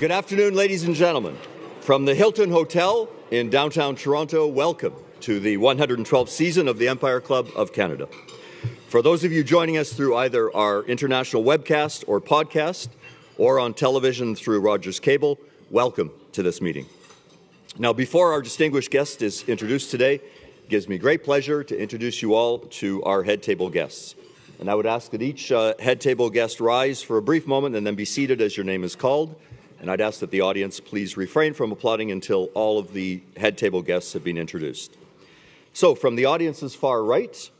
Good afternoon, ladies and gentlemen. From the Hilton Hotel in downtown Toronto, welcome to the 112th season of the Empire Club of Canada. For those of you joining us through either our international webcast or podcast, or on television through Rogers Cable, welcome to this meeting. Now, before our distinguished guest is introduced today, it gives me great pleasure to introduce you all to our head table guests. And I would ask that each head table guest rise for a brief moment and then be seated as your name is called. And I'd ask that the audience please refrain from applauding until all of the head table guests have been introduced. So, from the audience's far right,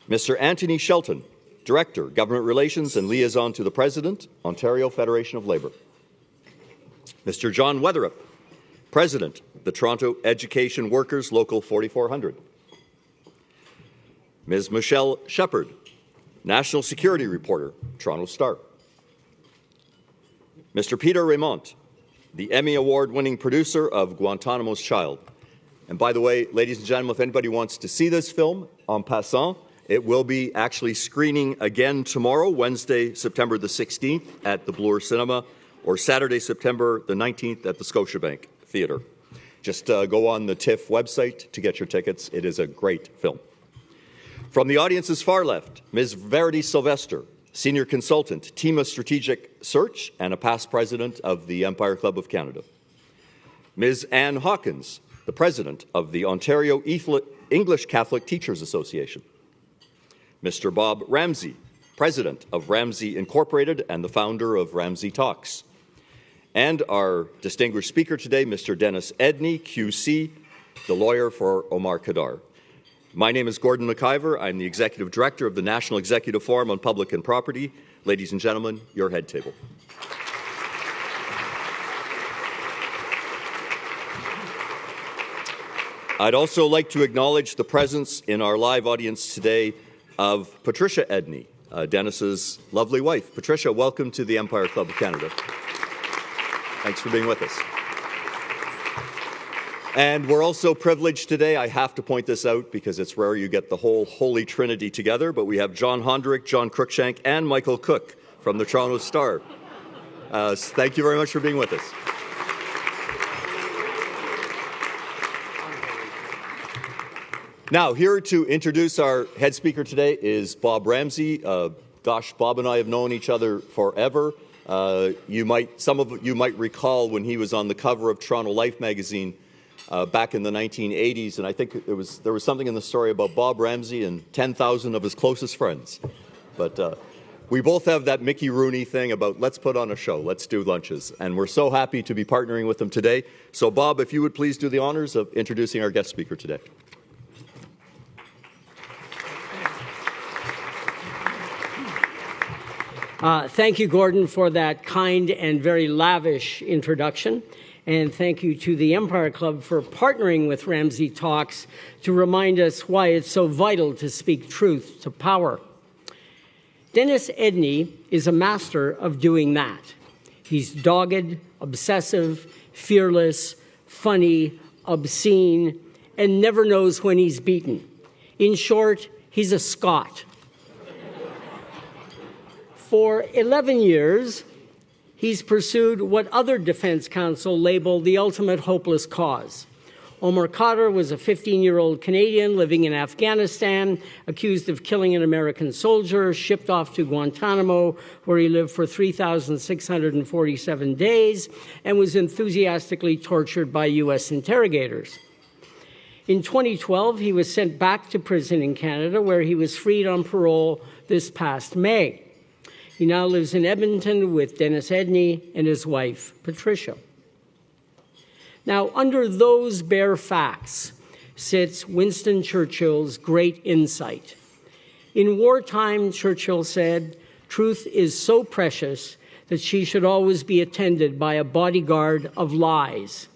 Mr. Anthony Shelton, Director, Government Relations and Liaison to the President, Ontario Federation of Labour. Mr. John Weatherup, President, the Toronto Education Workers Local 4400. Ms. Michelle Shephard, National Security Reporter, Toronto Star. Mr. Peter Raymond, the Emmy Award-winning producer of Guantanamo's Child. And by the way, ladies and gentlemen, if anybody wants to see this film, en passant, it will be actually screening again tomorrow, Wednesday, September the 16th at the Bloor Cinema, or Saturday, September the 19th at the Scotiabank Theatre. Just go on the TIFF website to get your tickets. It is a great film. From the audience's far left, Ms. Verity Sylvester, Senior Consultant, Team of Strategic Search, and a past President of the Empire Club of Canada. Ms. Anne Hawkins, the President of the Ontario English Catholic Teachers Association. Mr. Bob Ramsay, President of Ramsay Incorporated and the founder of Ramsay Talks. And our distinguished speaker today, Mr. Dennis Edney, QC, the lawyer for Omar Khadr. My name is Gordon McIver. I'm the Executive Director of the National Executive Forum on Public and Property. Ladies and gentlemen, your head table. I'd also like to acknowledge the presence in our live audience today of Patricia Edney, Dennis's lovely wife. Patricia, welcome to the Empire Club of Canada. Thanks for being with us. And we're also privileged today, I have to point this out because it's rare you get the whole Holy Trinity together, but we have John Hondrick, John Cruikshank, and Michael Cook from the Toronto Star. Thank you very much for being with us. Now, here to introduce our head speaker today is Bob Ramsay. Gosh, Bob and I have known each other forever. Some of you might recall when he was on the cover of Toronto Life magazine back in the 1980s, and I think there was something in the story about Bob Ramsay and 10,000 of his closest friends. But we both have that Mickey Rooney thing about let's put on a show, let's do lunches, and we're so happy to be partnering with him today. So Bob, if you would please do the honors of introducing our guest speaker today. Thank you, Gordon, for that kind and very lavish introduction. And thank you to the Empire Club for partnering with Ramsay Talks to remind us why it's so vital to speak truth to power. Dennis Edney is a master of doing that. He's dogged, obsessive, fearless, funny, obscene, and never knows when he's beaten. In short, he's a Scot. For 11 years, he's pursued what other defense counsel labeled the ultimate hopeless cause. Omar Khadr was a 15-year-old Canadian living in Afghanistan, accused of killing an American soldier, shipped off to Guantánamo, where he lived for 3,647 days, and was enthusiastically tortured by U.S. interrogators. In 2012, he was sent back to prison in Canada, where he was freed on parole this past May. He now lives in Edmonton with Dennis Edney and his wife, Patricia. Now, under those bare facts sits Winston Churchill's great insight. In wartime, Churchill said, "Truth is so precious that she should always be attended by a bodyguard of lies."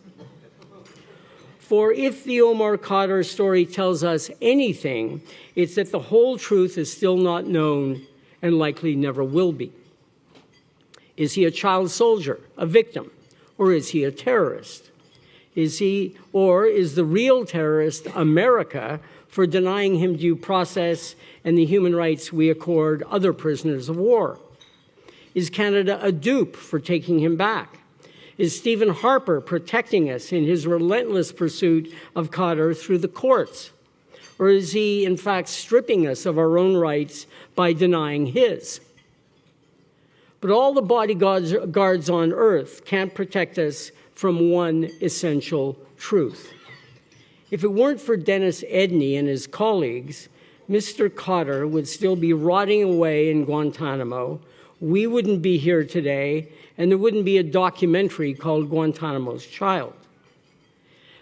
For if the Omar Khadr story tells us anything, it's that the whole truth is still not known and likely never will be. Is he a child soldier, a victim, or is he a terrorist? Is the real terrorist America for denying him due process and the human rights we accord other prisoners of war? Is Canada a dupe for taking him back? Is Stephen Harper protecting us in his relentless pursuit of Khadr through the courts? Or is he, in fact, stripping us of our own rights by denying his? But all the bodyguards on earth can't protect us from one essential truth. If it weren't for Dennis Edney and his colleagues, Mr. Khadr would still be rotting away in Guantánamo. We wouldn't be here today, and there wouldn't be a documentary called Guantanamo's Child.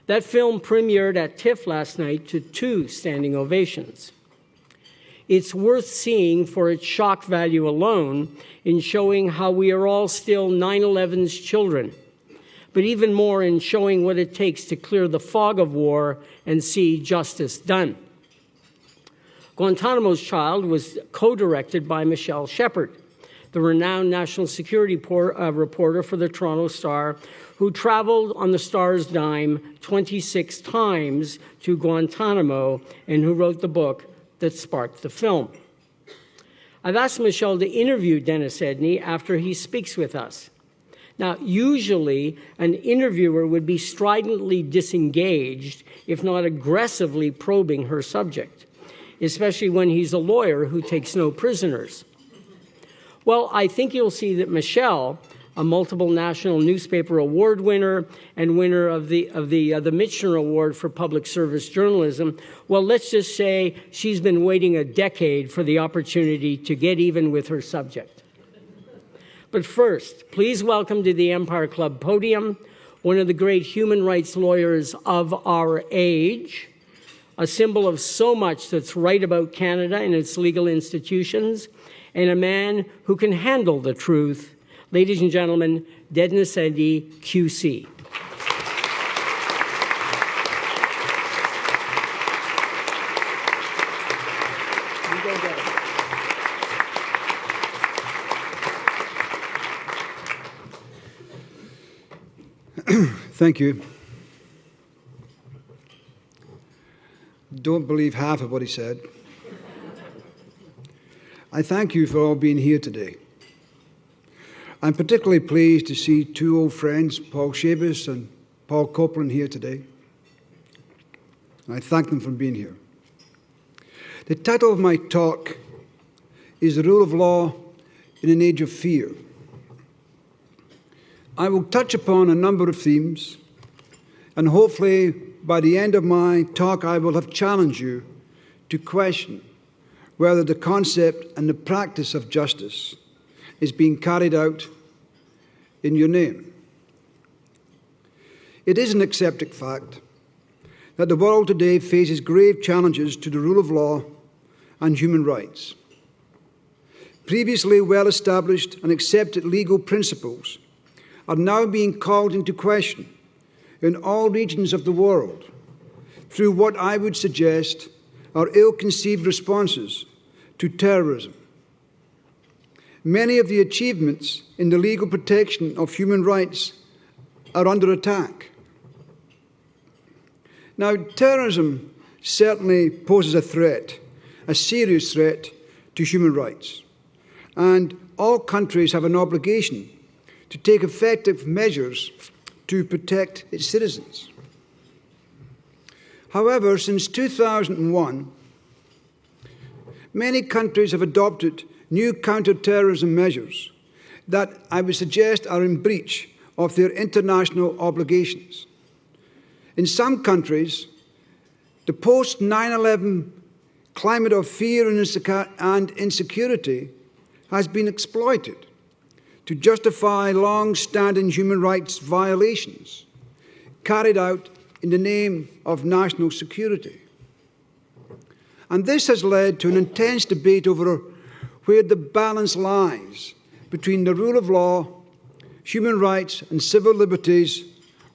That film premiered at TIFF last night to 2 standing ovations. It's worth seeing for its shock value alone in showing how we are all still 9/11's children, but even more in showing what it takes to clear the fog of war and see justice done. Guantanamo's Child was co-directed by Michelle Shephard, the renowned national security reporter for the Toronto Star, who traveled on the Star's dime 26 times to Guantánamo and who wrote the book that sparked the film. I've asked Michelle to interview Dennis Edney after he speaks with us. Now, usually an interviewer would be stridently disengaged, if not aggressively probing her subject, especially when he's a lawyer who takes no prisoners. Well, I think you'll see that Michelle, a multiple national newspaper award winner and winner of the Michener Award for Public Service Journalism, well, let's just say she's been waiting a decade for the opportunity to get even with her subject. But first, please welcome to the Empire Club podium one of the great human rights lawyers of our age, a symbol of so much that's right about Canada and its legal institutions, and a man who can handle the truth. Ladies and gentlemen, Dennis Edney, QC. Thank you. Don't believe half of what he said. I thank you for all being here today. I'm particularly pleased to see 2 old friends, Paul Shabas and Paul Copeland, here today. I thank them for being here. The title of my talk is The Rule of Law in an Age of Fear. I will touch upon a number of themes, and hopefully by the end of my talk I will have challenged you to question whether the concept and the practice of justice is being carried out in your name. It is an accepted fact that the world today faces grave challenges to the rule of law and human rights. Previously well-established and accepted legal principles are now being called into question in all regions of the world through what I would suggest are ill-conceived responses to terrorism. Many of the achievements in the legal protection of human rights are under attack. Now, terrorism certainly poses a threat, a serious threat to human rights, and all countries have an obligation to take effective measures to protect its citizens. However, since 2001, many countries have adopted new counter-terrorism measures that I would suggest are in breach of their international obligations. In some countries, the post-9/11 climate of fear and insecurity has been exploited to justify long-standing human rights violations carried out in the name of national security. And this has led to an intense debate over where the balance lies between the rule of law, human rights and civil liberties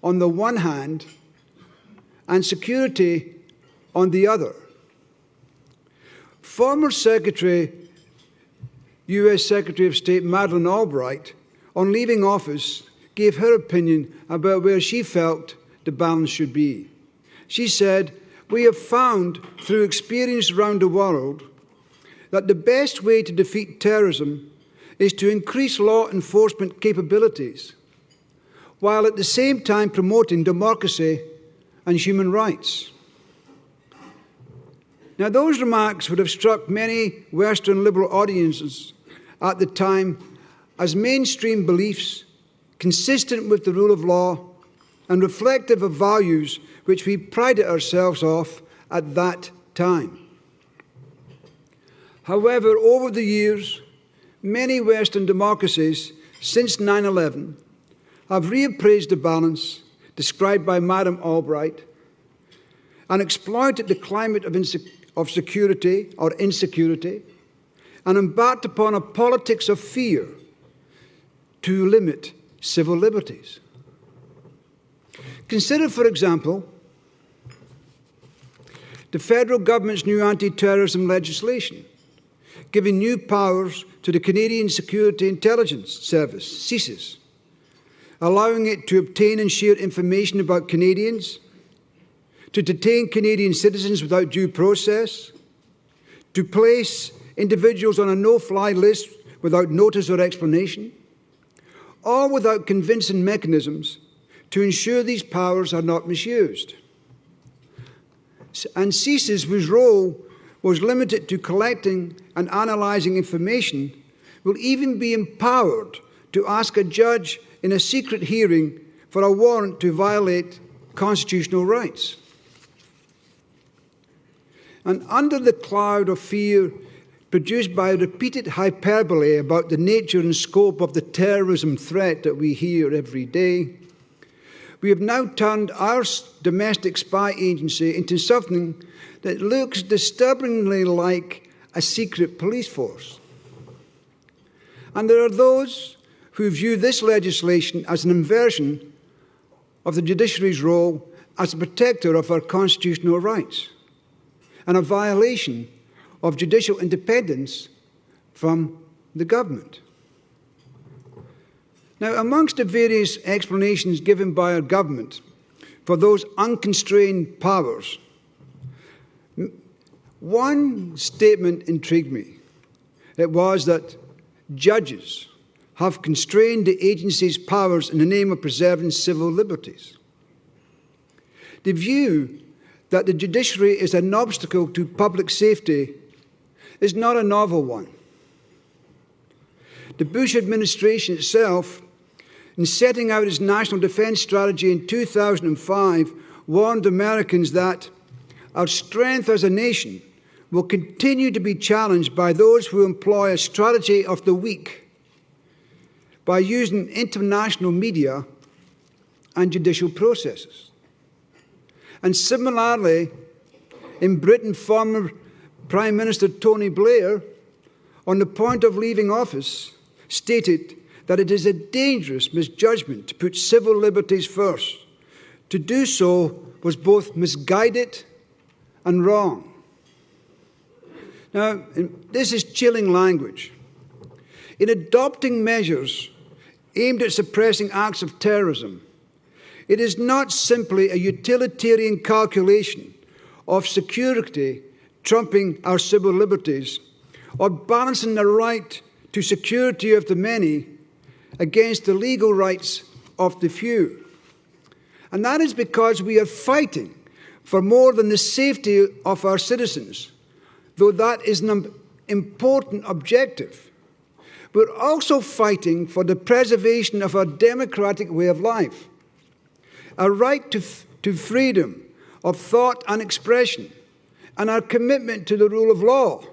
on the one hand, and security on the other. Former U.S. Secretary of State Madeleine Albright, on leaving office, gave her opinion about where she felt the balance should be. She said, "We have found through experience around the world that the best way to defeat terrorism is to increase law enforcement capabilities, while at the same time promoting democracy and human rights. Now, those remarks would have struck many Western liberal audiences at the time as mainstream beliefs consistent with the rule of law and reflective of values which we prided ourselves off at that time. However, over the years, many Western democracies since 9/11 have reappraised the balance described by Madam Albright and exploited the climate of security or insecurity and embarked upon a politics of fear to limit civil liberties. Consider, for example, the federal government's new anti-terrorism legislation, giving new powers to the Canadian Security Intelligence Service, CSIS, allowing it to obtain and share information about Canadians, to detain Canadian citizens without due process, to place individuals on a no-fly list without notice or explanation, all without convincing mechanisms to ensure these powers are not misused. And CSIS, whose role was limited to collecting and analysing information, will even be empowered to ask a judge in a secret hearing for a warrant to violate constitutional rights. And under the cloud of fear produced by repeated hyperbole about the nature and scope of the terrorism threat that we hear every day, we have now turned our domestic spy agency into something that looks disturbingly like a secret police force. And there are those who view this legislation as an inversion of the judiciary's role as a protector of our constitutional rights and a violation of judicial independence from the government. Now, amongst the various explanations given by our government for those unconstrained powers, one statement intrigued me. It was that judges have constrained the agency's powers in the name of preserving civil liberties. The view that the judiciary is an obstacle to public safety is not a novel one. The Bush administration itself, in setting out its national defense strategy in 2005, warned Americans that our strength as a nation will continue to be challenged by those who employ a strategy of the weak by using international media and judicial processes. And similarly, in Britain, former Prime Minister Tony Blair, on the point of leaving office, stated that it is a dangerous misjudgment to put civil liberties first. To do so was both misguided and wrong. Now, this is chilling language. In adopting measures aimed at suppressing acts of terrorism, it is not simply a utilitarian calculation of security trumping our civil liberties or balancing the right to security of the many against the legal rights of the few. And that is because we are fighting for more than the safety of our citizens, though that is an important objective. We're also fighting for the preservation of our democratic way of life, our right to freedom of thought and expression, and our commitment to the rule of law.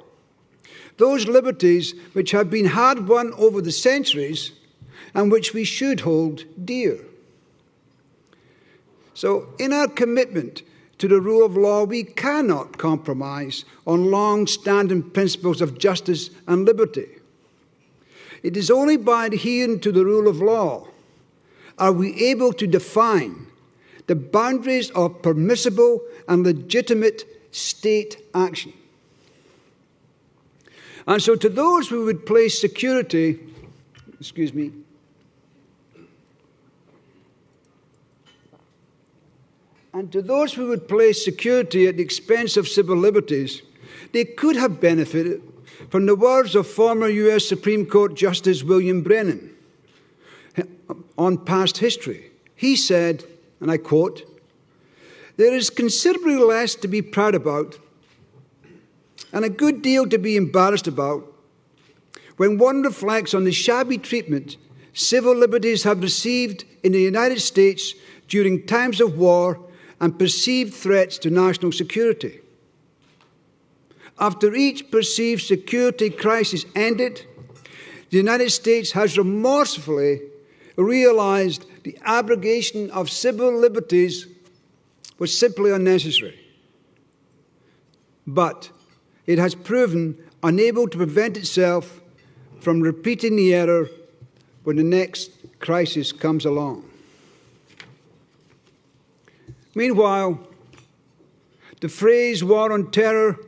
Those liberties which have been hard-won over the centuries and which we should hold dear. So, in our commitment to the rule of law, we cannot compromise on long-standing principles of justice and liberty. It is only by adhering to the rule of law are we able to define the boundaries of permissible and legitimate state action. And so to those who would place security, and to those who would place security at the expense of civil liberties, they could have benefited from the words of former U.S. Supreme Court Justice William Brennan on past history, He said, and I quote, "There is considerably less to be proud about and a good deal to be embarrassed about when one reflects on the shabby treatment civil liberties have received in the United States during times of war and perceived threats to national security. After each perceived security crisis ended, the United States has remorsefully realized the abrogation of civil liberties was simply unnecessary. But it has proven unable to prevent itself from repeating the error when the next crisis comes along." Meanwhile, the phrase war on terror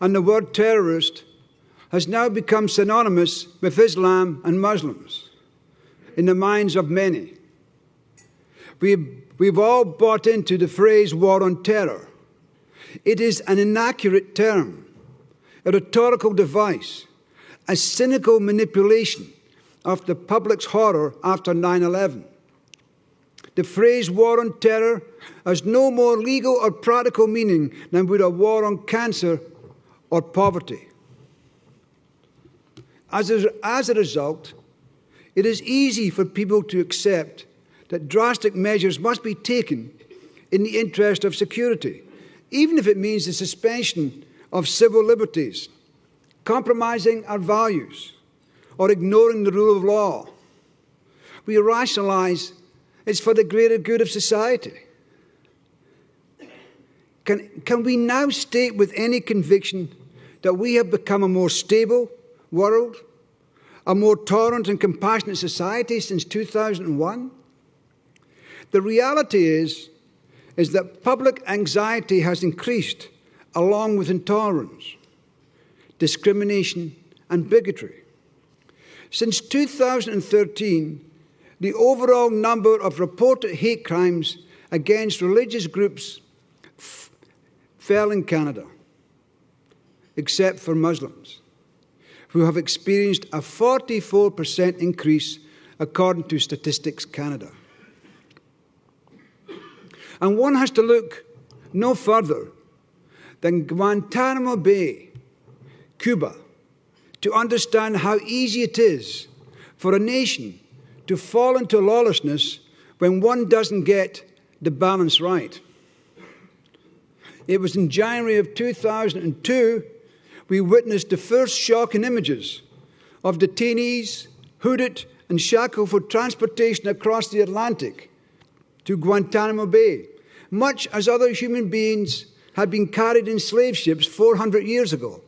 and the word terrorist has now become synonymous with Islam and Muslims in the minds of many. We've all bought into the phrase war on terror. It is an inaccurate term, a rhetorical device, a cynical manipulation of the public's horror after 9/11. The phrase war on terror has no more legal or practical meaning than would a war on cancer or poverty. As a result, it is easy for people to accept that drastic measures must be taken in the interest of security, even if it means the suspension of civil liberties, compromising our values, or ignoring the rule of law. We rationalize it's for the greater good of society. Can we now state with any conviction that we have become a more stable world, a more tolerant and compassionate society since 2001? The reality is that public anxiety has increased along with intolerance, discrimination, and bigotry. Since 2013, the overall number of reported hate crimes against religious groups fell in Canada, except for Muslims, who have experienced a 44% increase according to Statistics Canada. And one has to look no further than Guantánamo Bay, Cuba, to understand how easy it is for a nation to fall into lawlessness when one doesn't get the balance right. It was in January of 2002 we witnessed the first shocking images of detainees hooded and shackled for transportation across the Atlantic to Guantánamo Bay, much as other human beings had been carried in slave ships 400 years ago.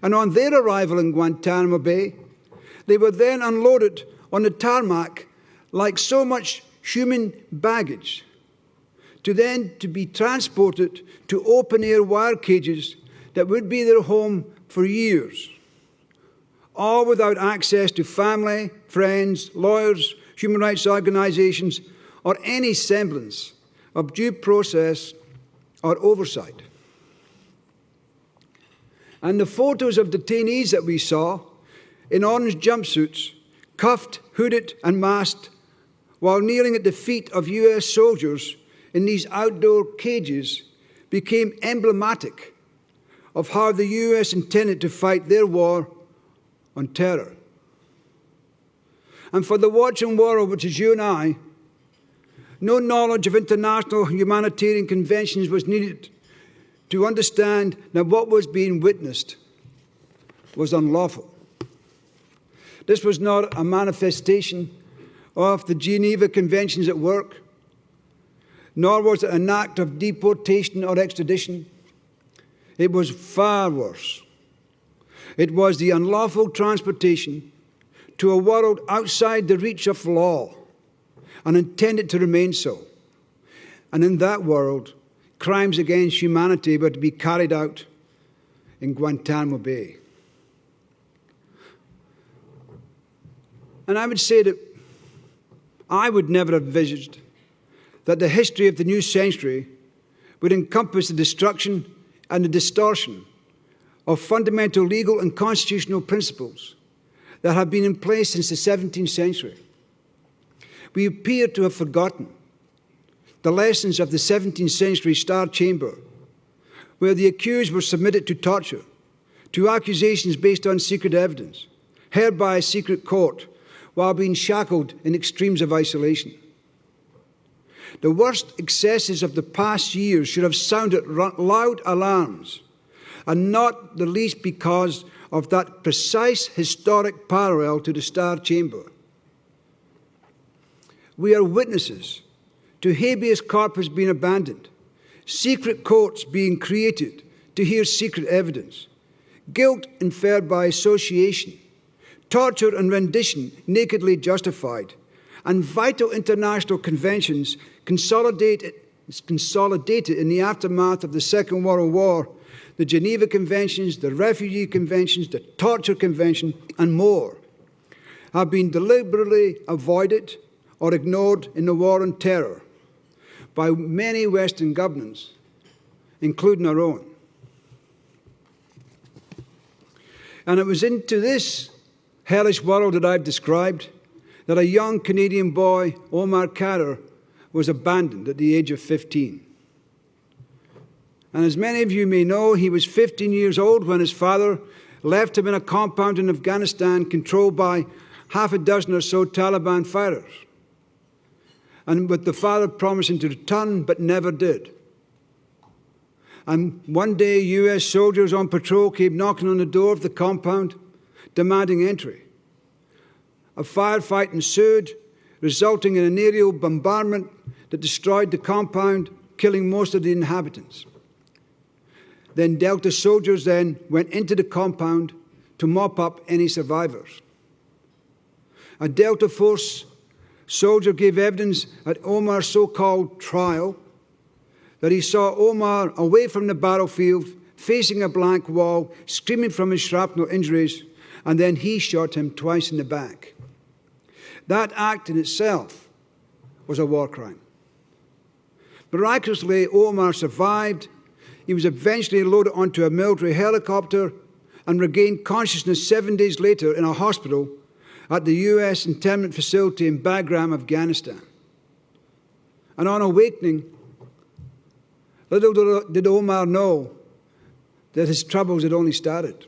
And on their arrival in Guantánamo Bay, they were then unloaded on the tarmac like so much human baggage, to be transported to open-air wire cages that would be their home for years, all without access to family, friends, lawyers, human rights organizations, or any semblance of due process or oversight. And the photos of detainees that we saw in orange jumpsuits, cuffed, hooded, and masked, while kneeling at the feet of U.S. soldiers in these outdoor cages, became emblematic of how the U.S. intended to fight their war on terror. And for the watching world, which is you and I, no knowledge of international humanitarian conventions was needed to understand that what was being witnessed was unlawful. This was not a manifestation of the Geneva Conventions at work, nor was it an act of deportation or extradition. It was far worse. It was the unlawful transportation to a world outside the reach of law and intended to remain so. And in that world, crimes against humanity were to be carried out in Guantánamo Bay. And I would say that I would never have envisaged that the history of the new century would encompass the destruction and the distortion of fundamental legal and constitutional principles that have been in place since the 17th century. we appear to have forgotten the lessons of the 17th century Star Chamber, where the accused were submitted to torture, to accusations based on secret evidence, heard by a secret court, while being shackled in extremes of isolation. The worst excesses of the past years should have sounded loud alarms, and not the least because of that precise historic parallel to the Star Chamber. We are witnesses to habeas corpus being abandoned, secret courts being created to hear secret evidence, guilt inferred by association, torture and rendition nakedly justified, and vital international conventions consolidated in the aftermath of the Second World War, the Geneva Conventions, the Refugee Conventions, the Torture Convention, and more, have been deliberately avoided or ignored in the war on terror by many Western governments, including our own. And it was into this hellish world that I've described that a young Canadian boy, Omar Khadr, was abandoned at the age of 15. And as many of you may know, he was 15 years old when his father left him in a compound in Afghanistan controlled by half a dozen or so Taliban fighters, and with the father promising to return but never did. And one day, U.S. soldiers on patrol came knocking on the door of the compound, demanding entry. A firefight ensued, resulting in an aerial bombardment that destroyed the compound, killing most of the inhabitants. Then Delta soldiers went into the compound to mop up any survivors. A Delta Force soldier gave evidence at Omar's so-called trial that he saw Omar away from the battlefield, facing a blank wall, screaming from his shrapnel injuries, and then he shot him twice in the back. That act in itself was a war crime. Miraculously, Omar survived. He was eventually loaded onto a military helicopter and regained consciousness 7 days later in a hospital at the U.S. internment facility in Bagram, Afghanistan. And on awakening, little did Omar know that his troubles had only started.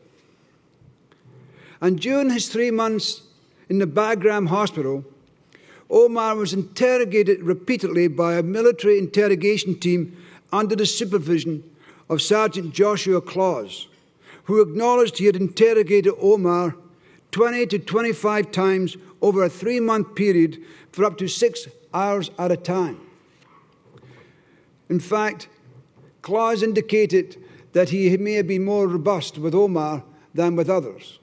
And during his 3 months in the Bagram hospital, Omar was interrogated repeatedly by a military interrogation team under the supervision of Sergeant Joshua Claus, who acknowledged he had interrogated Omar 20 to 25 times over a 3-month period for up to 6 hours at a time. In fact, Claus indicated that he may have been more robust with Omar than with others.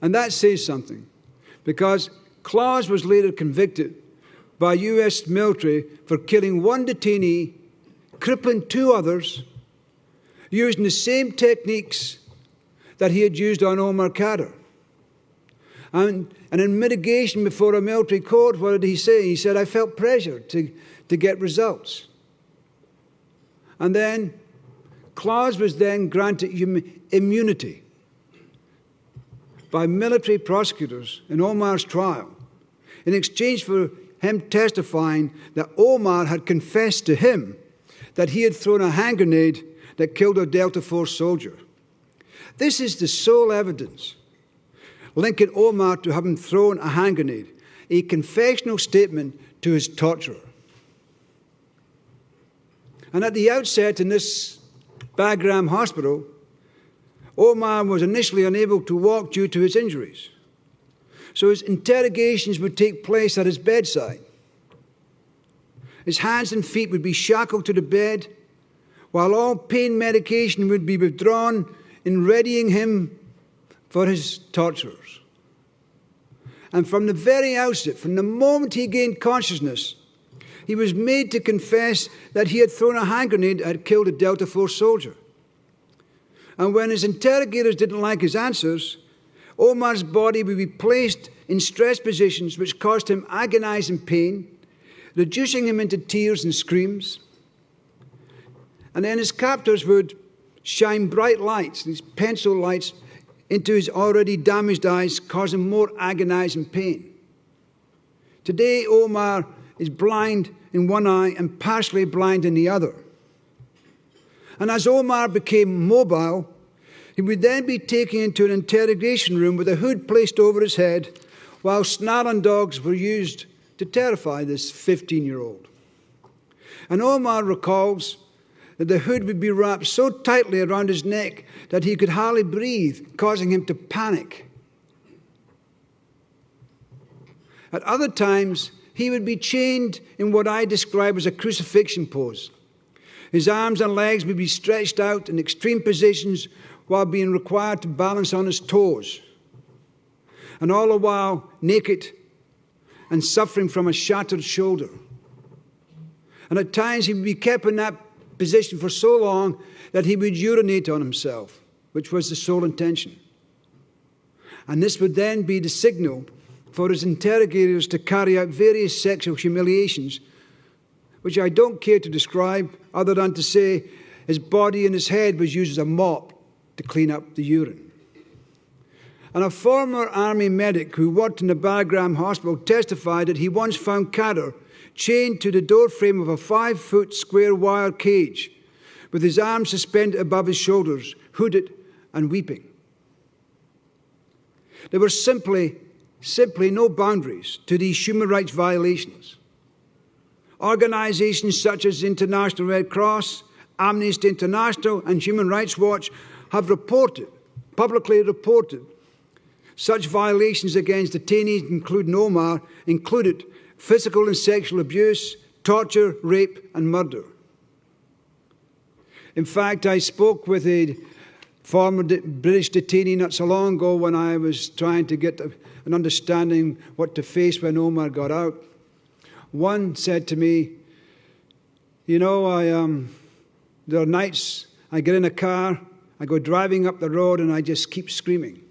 And that says something, because Claus was later convicted by U.S. military for killing one detainee, crippling 2 others, using the same techniques that he had used on Omar Khadr. And in mitigation before a military court, what did he say? He said, I felt pressure to get results. And then Claus was then granted immunity by military prosecutors in Omar's trial in exchange for him testifying that Omar had confessed to him that he had thrown a hand grenade that killed a Delta Force soldier. This is the sole evidence linking Omar to having thrown a hand grenade, a confessional statement to his torturer. And at the outset in this Bagram hospital, Omar was initially unable to walk due to his injuries. So his interrogations would take place at his bedside. His hands and feet would be shackled to the bed, while all pain medication would be withdrawn in readying him for his torturers. And from the very outset, from the moment he gained consciousness, he was made to confess that he had thrown a hand grenade that had killed a Delta Force soldier. And when his interrogators didn't like his answers, Omar's body would be placed in stress positions which caused him agonizing pain, reducing him into tears and screams. And then his captors would shine bright lights, these pencil lights, into his already damaged eyes, causing more agonizing pain. Today, Omar is blind in one eye and partially blind in the other. And as Omar became mobile, he would then be taken into an interrogation room with a hood placed over his head, while snarling dogs were used to terrify this 15-year-old. And Omar recalls that the hood would be wrapped so tightly around his neck that he could hardly breathe, causing him to panic. At other times, he would be chained in what I describe as a crucifixion pose. His arms and legs would be stretched out in extreme positions while being required to balance on his toes, and all the while naked and suffering from a shattered shoulder. And at times he would be kept in that position for so long that he would urinate on himself, which was the sole intention. And this would then be the signal for his interrogators to carry out various sexual humiliations, which I don't care to describe other than to say his body and his head was used as a mop to clean up the urine. And a former army medic who worked in the Bagram hospital testified that he once found Khadr chained to the doorframe of a 5-foot square wire cage with his arms suspended above his shoulders, hooded and weeping. There were simply no boundaries to these human rights violations. Organisations such as the International Red Cross, Amnesty International and Human Rights Watch have publicly reported, such violations against detainees, including Omar, included physical and sexual abuse, torture, rape and murder. In fact, I spoke with a former British detainee not so long ago when I was trying to get an understanding what to face when Omar got out. One said to me, you know, there are nights I get in a car, I go driving up the road and I just keep screaming.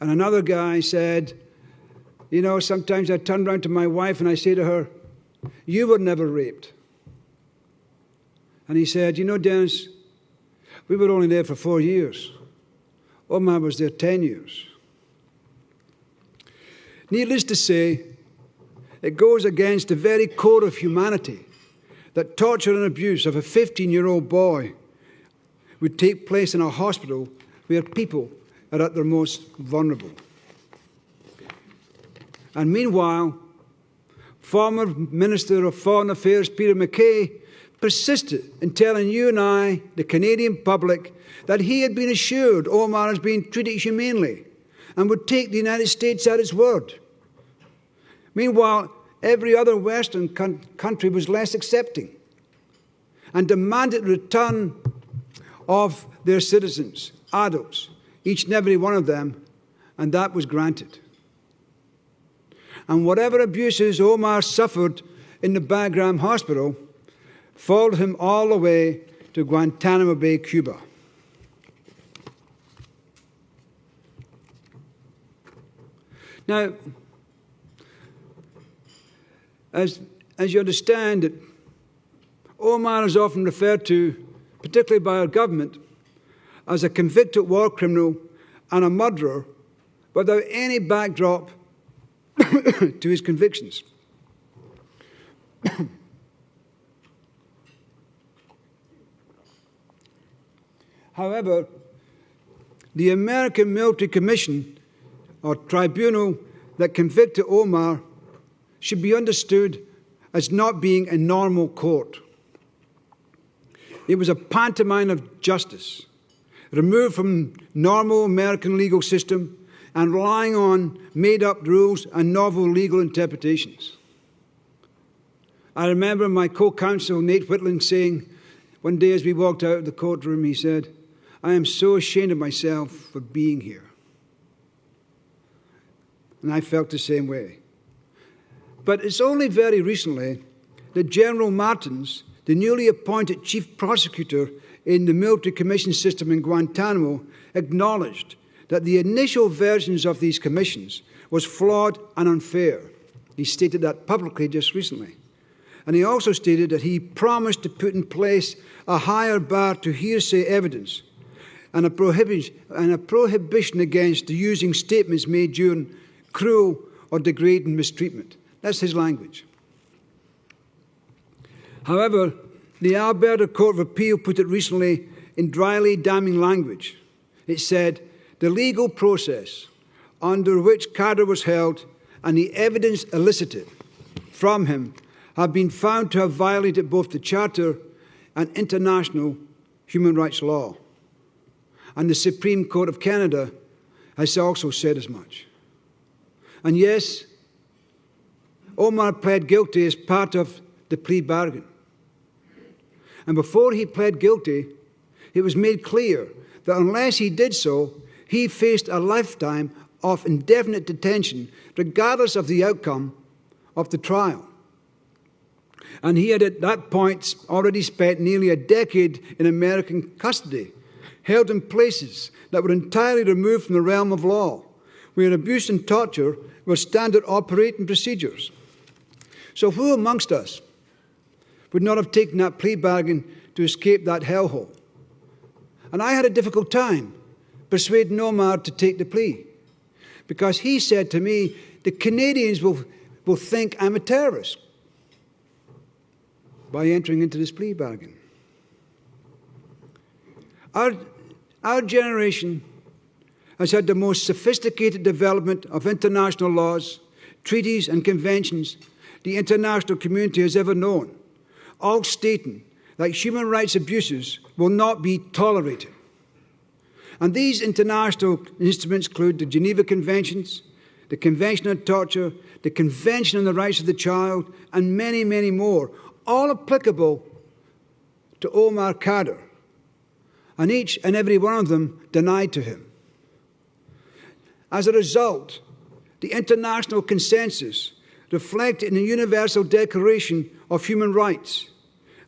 And another guy said, you know, sometimes I turn around to my wife and I say to her, you were never raped. And he said, you know, Dennis, we were only there for 4 years. Omar was there 10 years. Needless to say, it goes against the very core of humanity that torture and abuse of a 15-year-old boy would take place in a hospital where people are at their most vulnerable. And meanwhile, former Minister of Foreign Affairs Peter MacKay persisted in telling you and I, the Canadian public, that he had been assured Omar has been treated humanely and would take the United States at its word. Meanwhile, every other Western country was less accepting and demanded return of their citizens, adults, each and every one of them, and that was granted. And whatever abuses Omar suffered in the Bagram hospital followed him all the way to Guantánamo Bay, Cuba. Now, as you understand it, Omar is often referred to, particularly by our government, as a convicted war criminal and a murderer without any backdrop to his convictions. However, the American Military Commission, or tribunal that convicted Omar, should be understood as not being a normal court. It was a pantomime of justice, removed from normal American legal system and relying on made-up rules and novel legal interpretations. I remember my co-counsel, Nate Whitland, saying one day as we walked out of the courtroom, he said, "I am so ashamed of myself for being here." And I felt the same way. But it's only very recently that General Martins, the newly appointed chief prosecutor in the military commission system in Guantánamo, acknowledged that the initial versions of these commissions was flawed and unfair. He stated that publicly just recently. And he also stated that he promised to put in place a higher bar to hearsay evidence and a prohibition against using statements made during cruel or degrading mistreatment. That's his language. However, the Alberta Court of Appeal put it recently in dryly damning language. It said, the legal process under which Khadr was held and the evidence elicited from him have been found to have violated both the Charter and international human rights law. And the Supreme Court of Canada has also said as much. And yes, Omar pled guilty as part of the plea bargain. And before he pled guilty, it was made clear that unless he did so, he faced a lifetime of indefinite detention, regardless of the outcome of the trial. And he had at that point already spent nearly a decade in American custody, held in places that were entirely removed from the realm of law, where abuse and torture were standard operating procedures. So who amongst us would not have taken that plea bargain to escape that hellhole? And I had a difficult time persuading Omar to take the plea, because he said to me, the Canadians will think I'm a terrorist by entering into this plea bargain. Our generation has had the most sophisticated development of international laws, treaties and conventions the international community has ever known, all stating that human rights abuses will not be tolerated. And these international instruments include the Geneva Conventions, the Convention on Torture, the Convention on the Rights of the Child, and many, many more, all applicable to Omar Khadr, and each and every one of them denied to him. As a result, the international consensus reflected in the Universal Declaration of Human Rights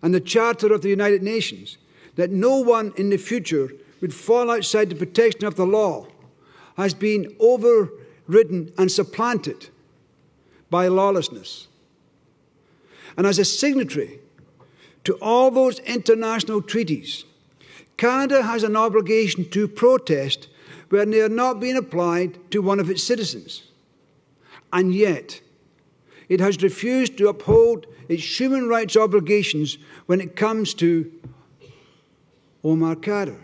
and the Charter of the United Nations that no one in the future would fall outside the protection of the law has been overridden and supplanted by lawlessness. And as a signatory to all those international treaties, Canada has an obligation to protest when they are not being applied to one of its citizens. And yet, it has refused to uphold its human rights obligations when it comes to Omar Khadr.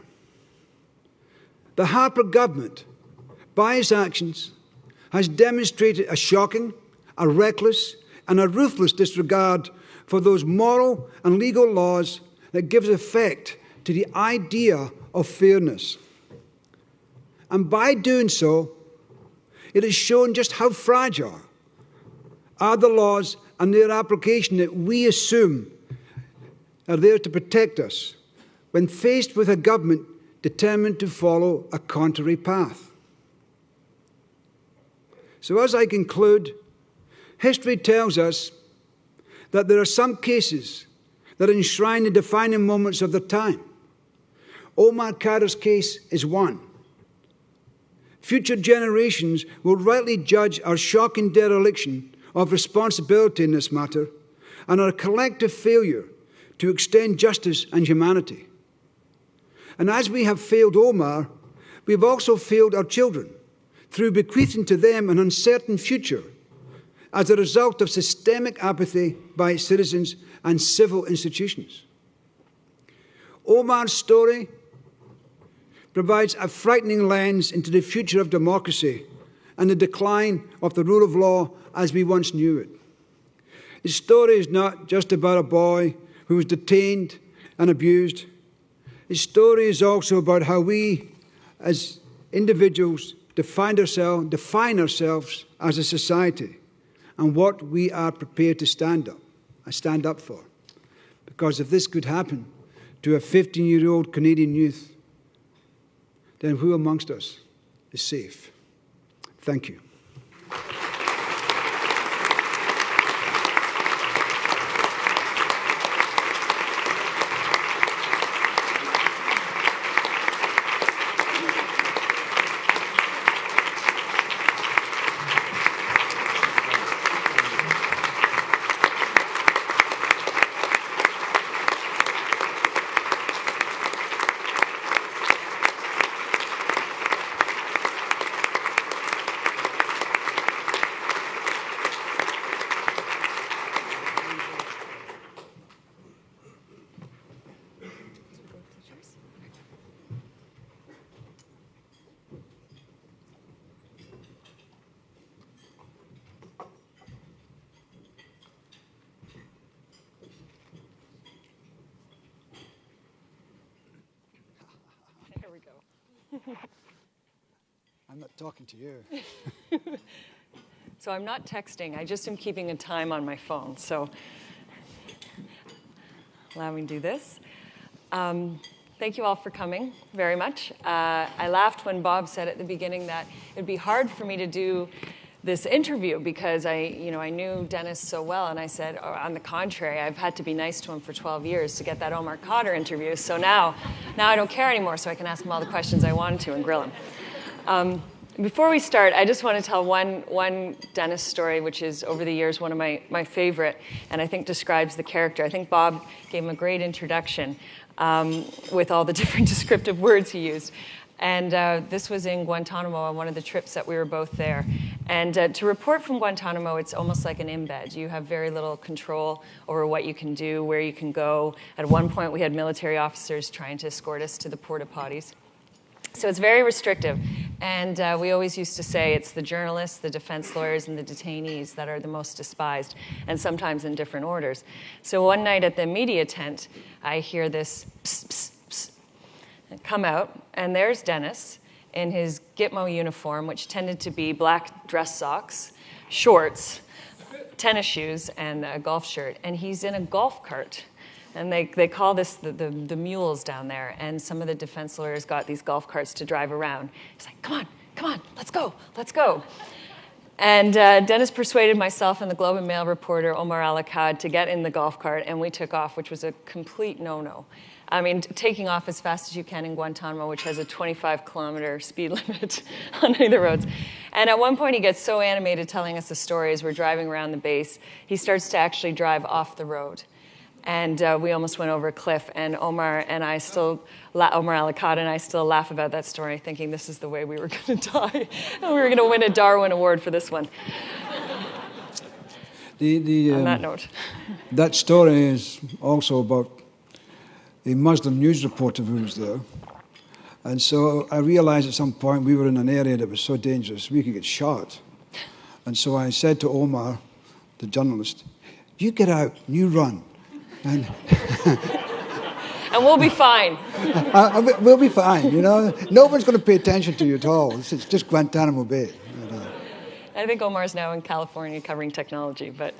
The Harper government, by its actions, has demonstrated a shocking, a reckless, and a ruthless disregard for those moral and legal laws that give effect to the idea of fairness. And by doing so, it has shown just how fragile are the laws and their application that we assume are there to protect us when faced with a government determined to follow a contrary path. So as I conclude, history tells us that there are some cases that enshrine the defining moments of their time. Omar Khadr's case is one. Future generations will rightly judge our shocking dereliction of responsibility in this matter and our collective failure to extend justice and humanity. And as we have failed Omar, we have also failed our children through bequeathing to them an uncertain future as a result of systemic apathy by its citizens and civil institutions. Omar's story provides a frightening lens into the future of democracy and the decline of the rule of law as we once knew it. His story is not just about a boy who was detained and abused. His story is also about how we, as individuals, define ourselves as a society and what we are prepared to stand up for. Because if this could happen to a 15-year-old Canadian youth, then who amongst us is safe? Thank you. I'm not talking to you. So I'm not texting. I just am keeping a time on my phone. So allow me to do this. Thank you all for coming very much. I laughed when Bob said at the beginning that it'd be hard for me to do this interview because I knew Dennis so well, and I said, on the contrary, I've had to be nice to him for 12 years to get that Omar Khadr interview. So now I don't care anymore, so I can ask him all the questions I wanted to and grill him. Before we start, I just want to tell one Dennis story, which is over the years one of my favorite, and I think describes the character. I think Bob gave him a great introduction with all the different descriptive words he used. And this was in Guantánamo on one of the trips that we were both there. And to report from Guantánamo, it's almost like an embed. You have very little control over what you can do, where you can go. At one point, we had military officers trying to escort us to the porta potties. So it's very restrictive. And we always used to say it's the journalists, the defense lawyers, and the detainees that are the most despised, and sometimes in different orders. So one night at the media tent, I hear this psst, psst, psst, come out, and there's Dennis in his Gitmo uniform, which tended to be black dress socks, shorts, tennis shoes, and a golf shirt. And he's in a golf cart. And they call this the mules down there. And some of the defense lawyers got these golf carts to drive around. He's like, come on, let's go. And Dennis persuaded myself and the Globe and Mail reporter, Omar K, to get in the golf cart, and we took off, which was a complete no-no. I mean, taking off as fast as you can in Guantánamo, which has a 25-kilometer speed limit on either roads. And at one point, he gets so animated telling us the story as we're driving around the base, he starts to actually drive off the road. And we almost went over a cliff, and Omar Khadr and I still laugh about that story, thinking this is the way we were going to die. And we were going to win a Darwin Award for this one. On that note. That story is also about a Muslim news reporter who was there. And so I realized at some point we were in an area that was so dangerous we could get shot. And so I said to Omar, the journalist, you get out, you run. And we'll be fine. We'll be fine, you know. No one's going to pay attention to you at all. It's just Guantánamo Bay. I think Omar's now in California covering technology, but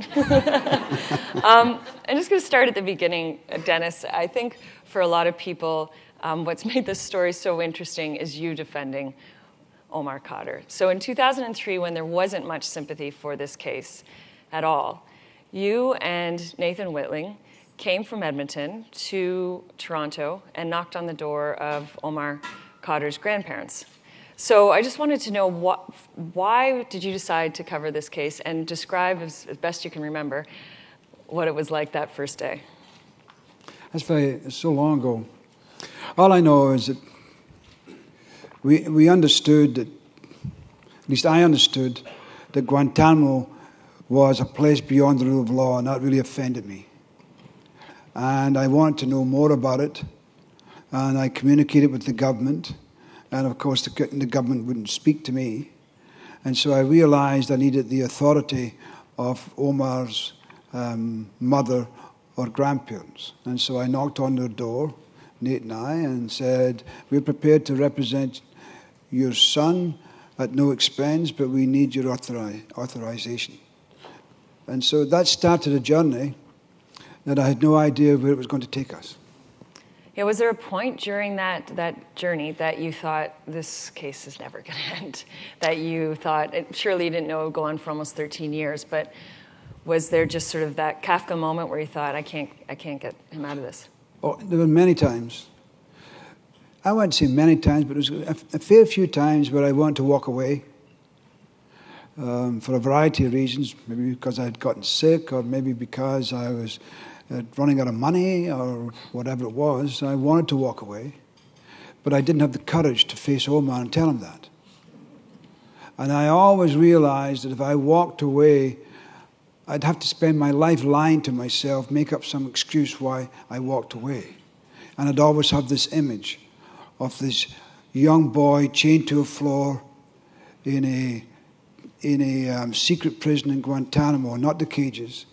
I'm just going to start at the beginning, Dennis. I think for a lot of people, what's made this story so interesting is you defending Omar Khadr. So in 2003, when there wasn't much sympathy for this case at all, you and Nathan Whitling came from Edmonton to Toronto and knocked on the door of Omar Khadr's grandparents. So I just wanted to know why did you decide to cover this case, and describe as best you can remember what it was like that first day. It's so long ago. All I know is that we understood that, at least I understood, that Guantánamo was a place beyond the rule of law, and that really offended me. And I wanted to know more about it, and I communicated with the government, and of course the government wouldn't speak to me. And so I realized I needed the authority of Omar's mother or grandparents. And so I knocked on their door, Nate and I, and said, we're prepared to represent your son at no expense, but we need your authorization. And so that started a journey that I had no idea where it was going to take us. Yeah, was there a point during that journey that you thought, this case is never going to end? That you thought, surely you didn't know it would go on for almost 13 years, but was there just sort of that Kafka moment where you thought, I can't get him out of this? Oh, there were many times. I wouldn't say many times, but there was a fair few times where I wanted to walk away for a variety of reasons, maybe because I had gotten sick, or maybe because I was running out of money, or whatever it was. I wanted to walk away, but I didn't have the courage to face Omar and tell him that. And I always realized that if I walked away, I'd have to spend my life lying to myself, make up some excuse why I walked away. And I'd always have this image of this young boy chained to a floor in a secret prison in Guantánamo, not the cages,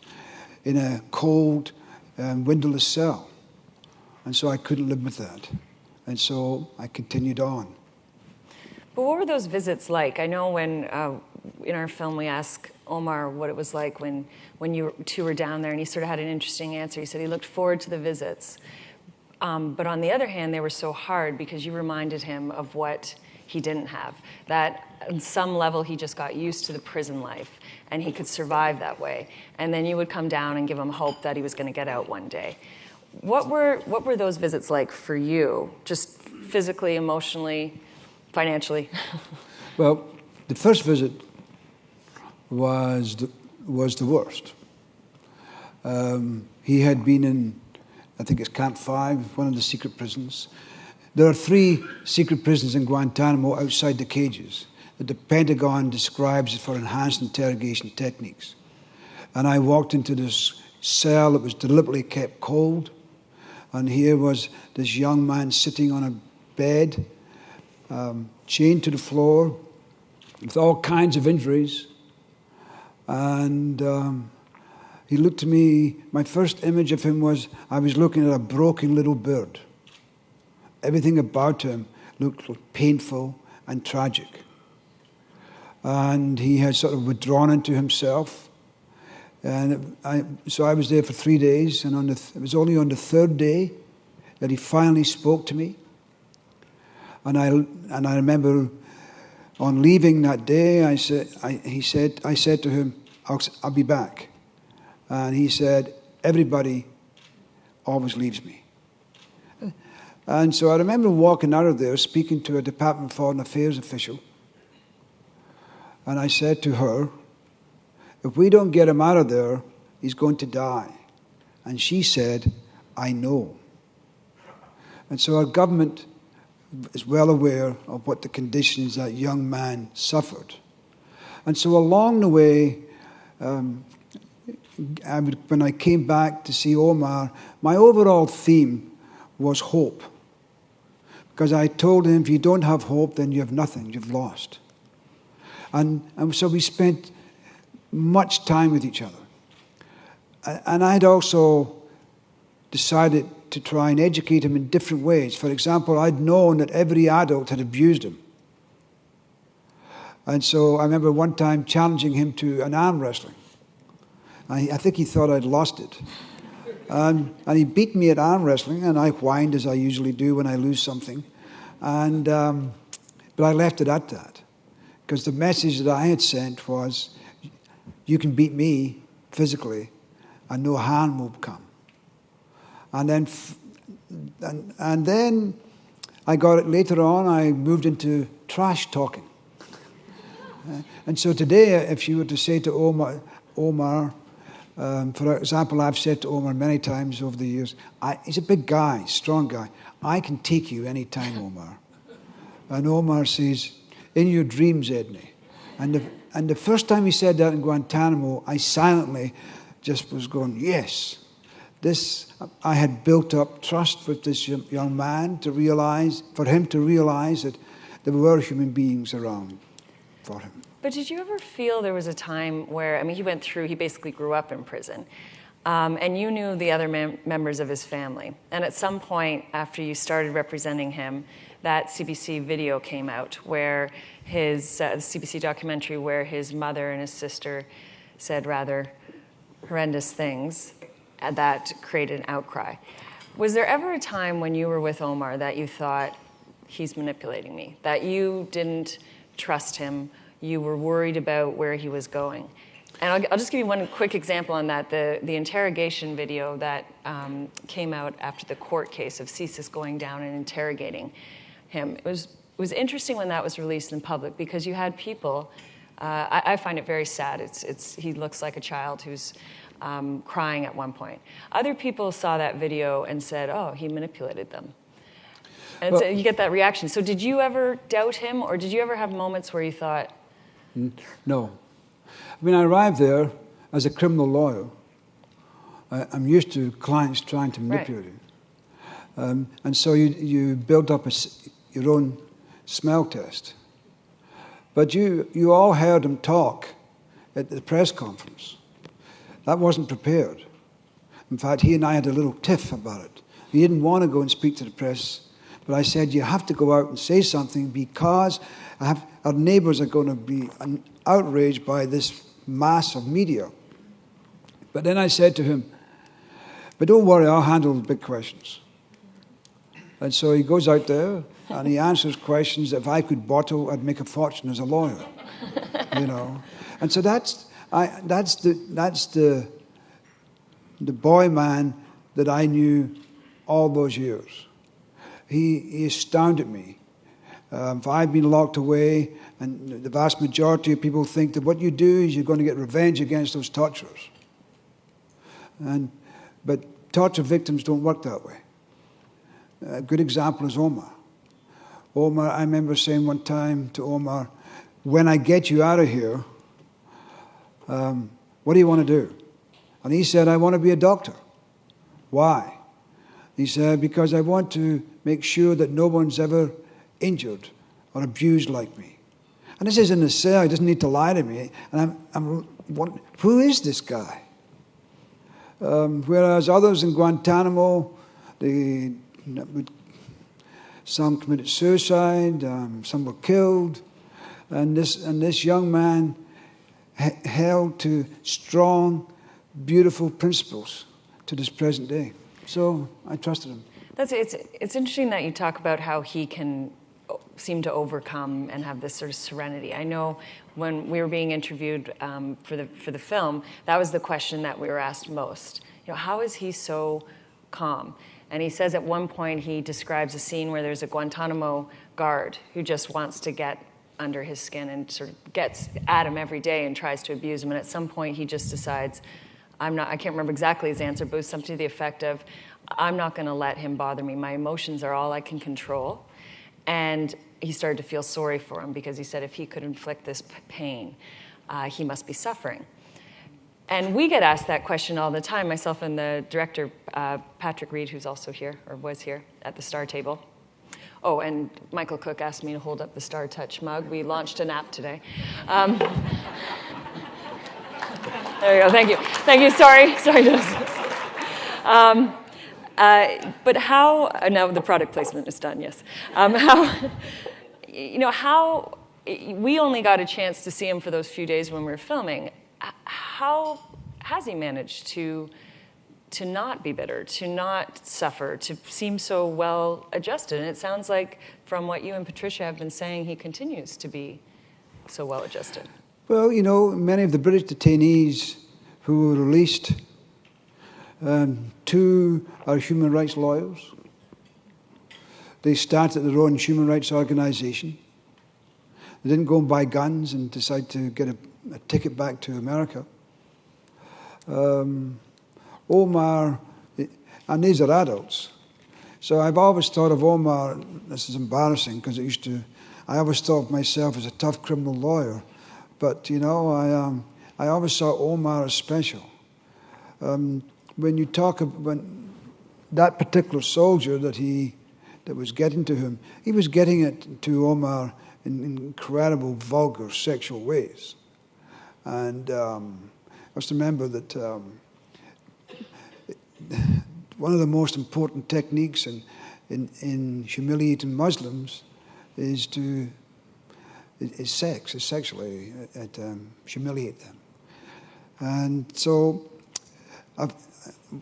in a cold, windowless cell. And so I couldn't live with that. And so I continued on. But what were those visits like? I know when in our film we asked Omar what it was like when you two were down there, and he sort of had an interesting answer. He said he looked forward to the visits. But on the other hand, they were so hard because you reminded him of what he didn't have. That on some level he just got used to the prison life and he could survive that way. And then you would come down and give him hope that he was going to get out one day. What were those visits like for you, just physically, emotionally, financially? Well, the first visit was the worst. He had been in, I think it's Camp 5, one of the secret prisons. There are 3 secret prisons in Guantánamo outside the cages that the Pentagon describes for enhanced interrogation techniques. And I walked into this cell that was deliberately kept cold, and here was this young man sitting on a bed, chained to the floor, with all kinds of injuries. And he looked at me, my first image of him was I was looking at a broken little bird. Everything about him looked painful and tragic. And he had sort of withdrawn into himself. And so I was there for 3 days, and it was only on the 3rd day that he finally spoke to me. And I remember on leaving that day, I said to him, I'll be back. And he said, everybody always leaves me. And so I remember walking out of there, speaking to a Department of Foreign Affairs official. And I said to her, if we don't get him out of there, he's going to die. And she said, I know. And so our government is well aware of what the conditions that young man suffered. And so along the way, when I came back to see Omar, my overall theme was hope. Because I told him, if you don't have hope, then you have nothing, you've lost. And so we spent much time with each other. And I had also decided to try and educate him in different ways. For example, I'd known that every adult had abused him. And so I remember one time challenging him to an arm wrestling. I think he thought I'd lost it. And he beat me at arm wrestling, and I whined as I usually do when I lose something. But I left it at that, because the message that I had sent was, you can beat me physically, and no harm will come. And then I got it later on. I moved into trash talking. And so today, if you were to say to Omar, for example, I've said to Omar many times over the years, he's a big guy, strong guy. I can take you any time, Omar. And Omar says, in your dreams, Edney. And the first time he said that in Guantánamo, I silently just was going, yes. I had built up trust with this young man for him to realize that there were human beings around for him. But did you ever feel there was a time where, he basically grew up in prison, and you knew the other members of his family. And at some point after you started representing him, that CBC video came out where the CBC documentary where his mother and his sister said rather horrendous things that created an outcry. Was there ever a time when you were with Omar that you thought, he's manipulating me, that you didn't trust him, you were worried about where he was going? And I'll just give you one quick example on that. The interrogation video that came out after the court case of CSIS going down and interrogating him. It was interesting when that was released in public, because you had people, I find it very sad. He looks like a child who's crying at one point. Other people saw that video and said, oh, he manipulated them. And so you get that reaction. So did you ever doubt him, or did you ever have moments where you thought? No. I arrived there as a criminal lawyer. I'm used to clients trying to manipulate you. And so you build up your own smell test. But you all heard him talk at the press conference. That wasn't prepared. In fact, he and I had a little tiff about it. He didn't want to go and speak to the press But I said, you have to go out and say something because our neighbours are going to be outraged by this mass of media. But then I said to him, but don't worry, I'll handle the big questions. And so he goes out there and he answers questions that if I could bottle, I'd make a fortune as a lawyer, you know. And so that's the boy man that I knew all those years. He astounded me. If I've been locked away, and the vast majority of people think that what you do is you're going to get revenge against those torturers. But torture victims don't work that way. A good example is Omar. Omar, I remember saying one time to Omar, when I get you out of here, what do you want to do? And he said, I want to be a doctor. Why? He said, because I want to make sure that no one's ever injured or abused like me. And this is in the cell, he doesn't need to lie to me. And who is this guy? Whereas others in Guantánamo, some committed suicide, some were killed, and this young man held to strong, beautiful principles to this present day. So I trusted him. It's interesting that you talk about how he can seem to overcome and have this sort of serenity. I know when we were being interviewed for the film, that was the question that we were asked most. You know, how is he so calm? And he says at one point he describes a scene where there's a Guantánamo guard who just wants to get under his skin and sort of gets at him every day and tries to abuse him. And at some point he just decides, I can't remember exactly his answer, but it was something to the effect of, I'm not going to let him bother me. My emotions are all I can control. And he started to feel sorry for him because he said if he could inflict this pain, he must be suffering. And we get asked that question all the time, myself and the director, Patrick Reed, who's also here, or was here, at the Star table. Oh, and Michael Cook asked me to hold up the Star Touch mug. We launched an app today. There you go, thank you. Thank you, sorry, Dennis. But how, now the product placement is done, yes. How we only got a chance to see him for those few days when we were filming. How has he managed to not be bitter, to not suffer, to seem so well adjusted? And it sounds like from what you and Patricia have been saying, he continues to be so well adjusted. Well, you know, many of the British detainees who were released, two are human rights lawyers. They started their own human rights organization. They didn't go and buy guns and decide to get a ticket back to America. Omar, and these are adults. So I've always thought of Omar, this is embarrassing because I always thought of myself as a tough criminal lawyer. But, you know, I always saw Omar as special. When you talk about that particular soldier that was getting to him, he was getting it to Omar in incredible, vulgar, sexual ways. And I must remember that one of the most important techniques in humiliating Muslims is sexually humiliate them. And so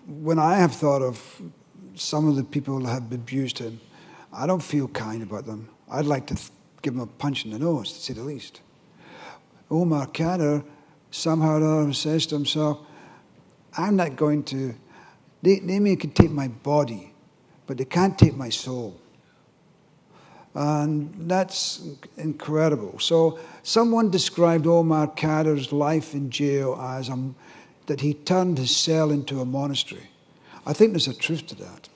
when I have thought of some of the people that have abused him, I don't feel kind about them. I'd like to give them a punch in the nose, to say the least. Omar Khadr somehow or other says to himself, I'm not going to, they may could take my body, but they can't take my soul. And that's incredible. So someone described Omar Khadr's life in jail as that he turned his cell into a monastery. I think there's a truth to that.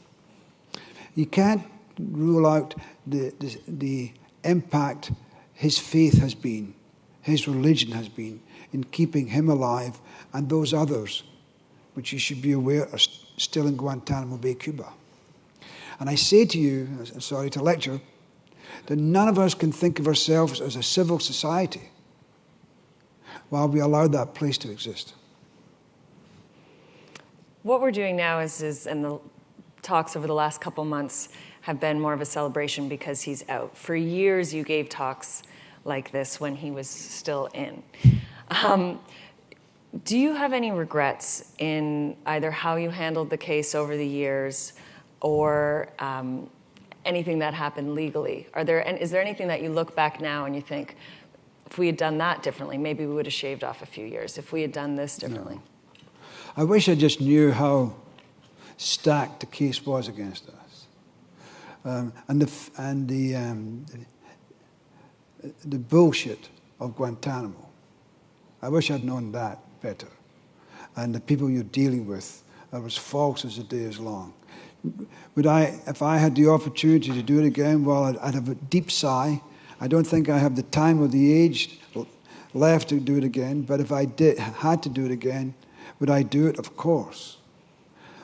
You can't rule out the impact his faith has been, his religion has been, in keeping him alive and those others, which you should be aware are still in Guantánamo Bay, Cuba. And I say to you, sorry to lecture, that none of us can think of ourselves as a civil society while we allow that place to exist. What we're doing now is and talks over the last couple months have been more of a celebration because he's out. For years, you gave talks like this when he was still in. Do you have any regrets in either how you handled the case over the years or anything that happened legally? Is there anything that you look back now and you think, if we had done that differently, maybe we would have shaved off a few years, if we had done this differently? No. I wish I just knew how stacked the case was against us. The bullshit of Guantánamo. I wish I'd known that better. And the people you're dealing with are as false as the day is long. If I had the opportunity to do it again, well, I'd have a deep sigh. I don't think I have the time or the age left to do it again, but if I had to do it again, would I do it? Of course.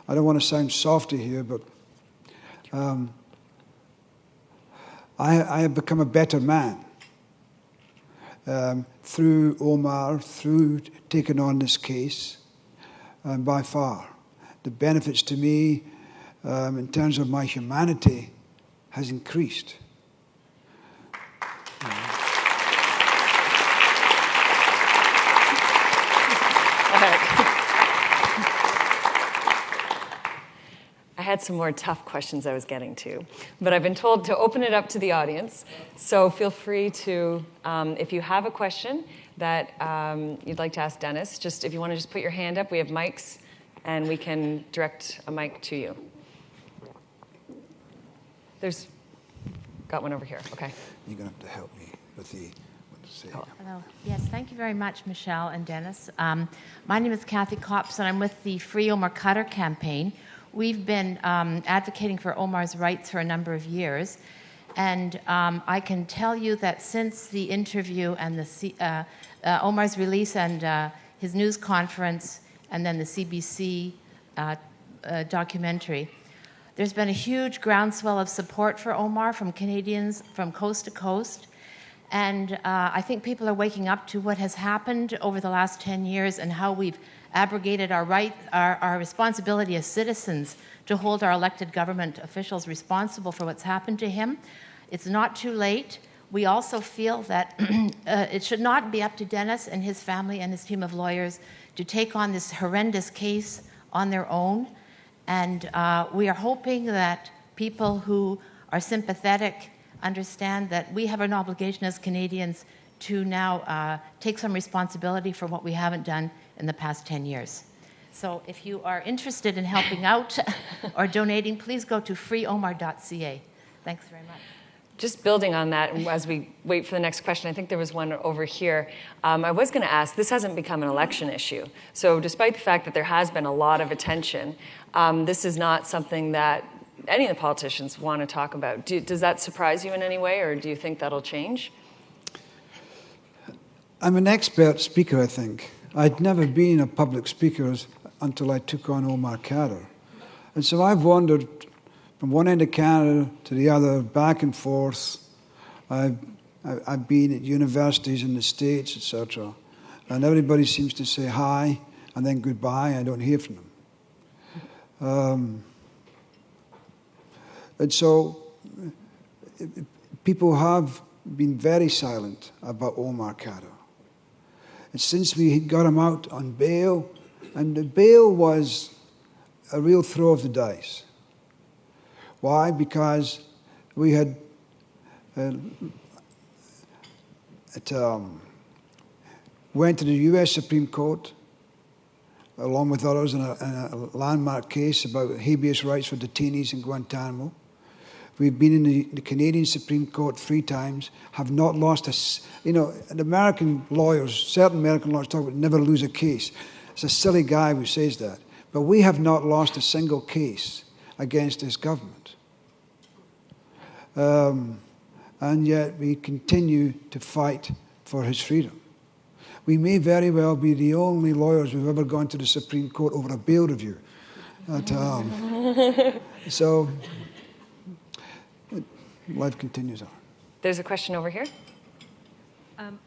I don't want to sound softy here, but I have become a better man through Omar, through taking on this case, by far. The benefits to me in terms of my humanity has increased. I had some more tough questions I was getting to, but I've been told to open it up to the audience. So feel free to, if you have a question that you'd like to ask Dennis, just if you want to just put your hand up, we have mics, and we can direct a mic to you. Got one over here. Okay. You're going to have to help me with what to say. Hello. Yes, thank you very much, Michelle and Dennis. My name is Kathy Copps, and I'm with the Free Omar Khadr campaign. We've been advocating for Omar's rights for a number of years, and I can tell you that since the interview and Omar's release and his news conference and then the CBC documentary, there's been a huge groundswell of support for Omar from Canadians from coast to coast. And I think people are waking up to what has happened over the last 10 years and how we've abrogated our responsibility as citizens to hold our elected government officials responsible for what's happened to him. It's not too late. We also feel that it should not be up to Dennis and his family and his team of lawyers to take on this horrendous case on their own. And we are hoping that people who are sympathetic understand that we have an obligation as Canadians to now take some responsibility for what we haven't done in the past 10 years. So if you are interested in helping out or donating, please go to freeomar.ca. Thanks very much. Just building on that, as we wait for the next question, I think there was one over here. I was going to ask, this hasn't become an election issue. So despite the fact that there has been a lot of attention, this is not something that any of the politicians want to talk about. Does that surprise you in any way, or do you think that'll change? I'm an expert speaker, I think. I'd never been a public speaker until I took on Omar Khadr. And so I've wandered from one end of Canada to the other, back and forth. I've been at universities in the States, etc. And everybody seems to say hi and then goodbye. I don't hear from them. And so people have been very silent about Omar Khadr. And since we got him out on bail, and the bail was a real throw of the dice. Why? Because we had went to the U.S. Supreme Court, along with others, in a landmark case about habeas rights for detainees in Guantánamo. We've been in the Canadian Supreme Court 3 times, have not lost the American lawyers, certain American lawyers talk about never lose a case. It's a silly guy who says that. But we have not lost a single case against this government. And yet we continue to fight for his freedom. We may very well be the only lawyers who've ever gone to the Supreme Court over a bail review. So life continues on. There's a question over here.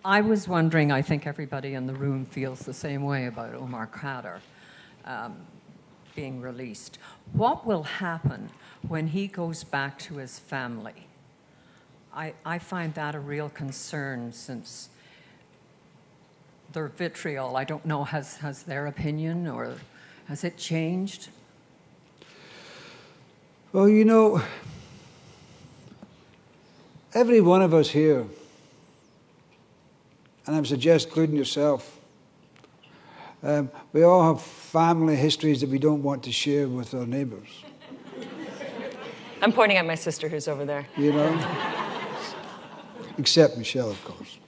I was wondering, I think everybody in the room feels the same way about Omar Khadr. being released. What will happen when he goes back to his family? I find that a real concern, since their vitriol, I don't know, has their opinion, or has it changed? Well, you know, every one of us here, and I would suggest including yourself, we all have family histories that we don't want to share with our neighbours. I'm pointing at my sister who's over there. You know? Except Michelle, of course.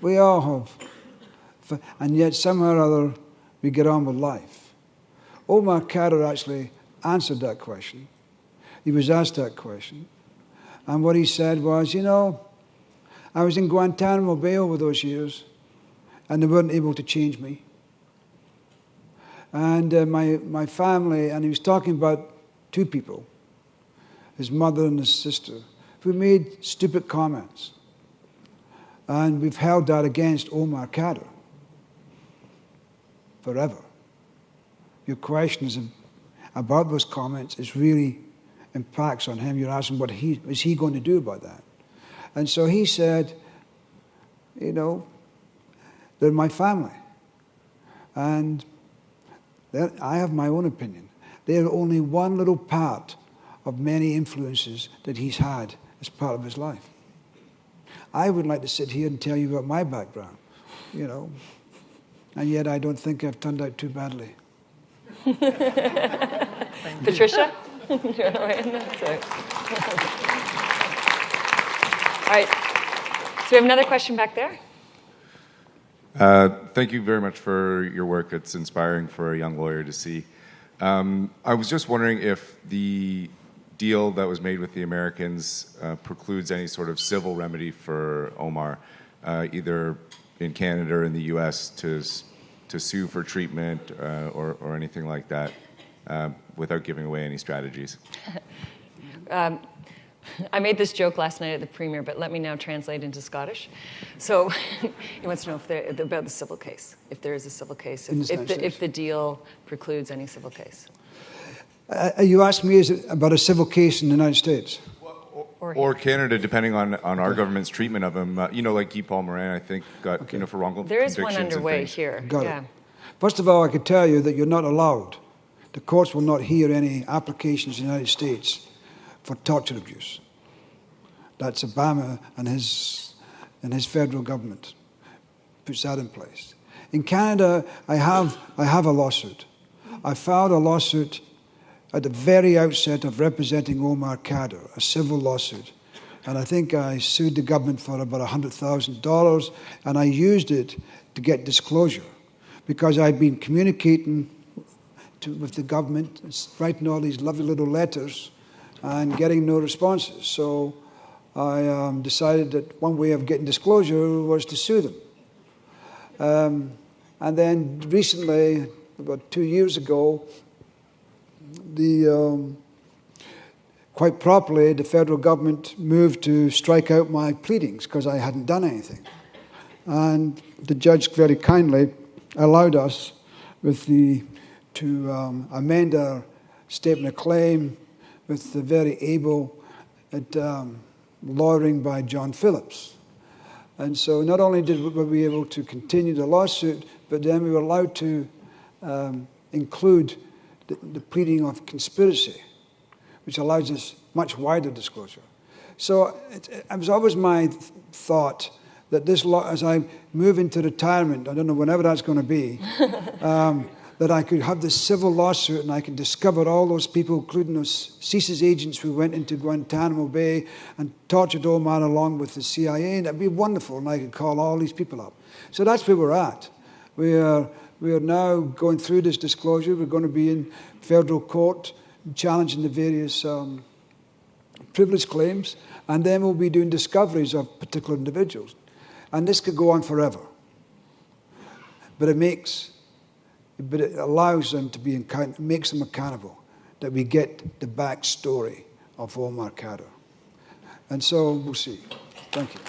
We all have, and yet somehow or other we get on with life. Omar Khadr actually answered that question. He was asked that question. And what he said was, you know, I was in Guantánamo Bay over those years, and they weren't able to change me. And my family, and he was talking about two people, his mother and his sister, who made stupid comments. And we've held that against Omar Khadr forever. Your question is about those comments. It really impacts on him. You're asking what is he going to do about that? And so he said, you know, they're my family. And I have my own opinion. They're only one little part of many influences that he's had as part of his life. I would like to sit here and tell you about my background, you know, and yet I don't think I've turned out too badly. Patricia? All right. So we have another question back there. Thank you very much for your work. It's inspiring for a young lawyer to see. I was just wondering if the deal that was made with the Americans precludes any sort of civil remedy for Omar, either in Canada or in the U.S., to sue for treatment or anything like that, without giving away any strategies. I made this joke last night at the premiere, but let me now translate into Scottish. So he wants to know about the civil case, if there is a civil case, if the deal precludes any civil case. You asked me, is it about a civil case in the United States? Or Canada, depending on our government's treatment of him. You know, like Guy Paul Morin, I think, got for wrongful there is convictions. One underway here. Got it. First of all, I could tell you that you're not allowed. The courts will not hear any applications in the United States for torture abuse. That's Obama and his federal government puts that in place. In Canada, I have a lawsuit. I filed a lawsuit at the very outset of representing Omar Khadr, a civil lawsuit. And I think I sued the government for about $100,000, and I used it to get disclosure, because I'd been communicating with the government, writing all these lovely little letters, and getting no responses. So I decided that one way of getting disclosure was to sue them. And then recently, about 2 years ago, quite properly, the federal government moved to strike out my pleadings because I hadn't done anything. And the judge very kindly allowed us to amend our statement of claim with the very able lawyering by John Phillips. And so not only were we able to continue the lawsuit, but then we were allowed to include the pleading of conspiracy, which allows us much wider disclosure. So it was always my thought that this law, as I move into retirement, I don't know whenever that's going to be, that I could have this civil lawsuit and I could discover all those people, including those CISA's agents who went into Guantánamo Bay and tortured Omar along with the CIA, and that'd be wonderful, and I could call all these people up. So that's where we're at. We are now going through this disclosure. We're going to be in federal court challenging the various privilege claims, and then we'll be doing discoveries of particular individuals. And this could go on forever. But it allows them to be makes them accountable, that we get the backstory of Omar Khadr. And so we'll see. Thank you.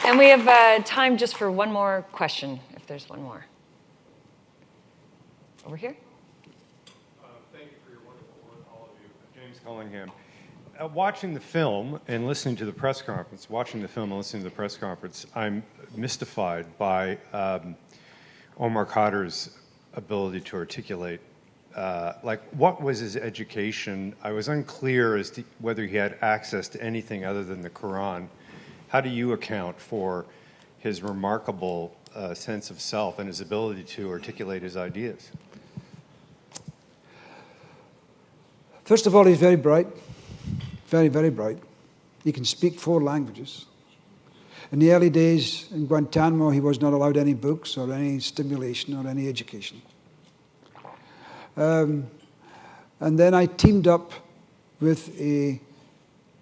And we have time just for one more question, if there's one more. Over here. Thank you for your wonderful work, all of you. James Cullingham. Watching the film and listening to the press conference, I'm mystified by Omar Khadr's ability to articulate. What was his education? I was unclear as to whether he had access to anything other than the Quran. How do you account for his remarkable sense of self and his ability to articulate his ideas? First of all, he's very bright, very, very bright. He can speak 4 languages. In the early days in Guantánamo, he was not allowed any books or any stimulation or any education. And then I teamed up with a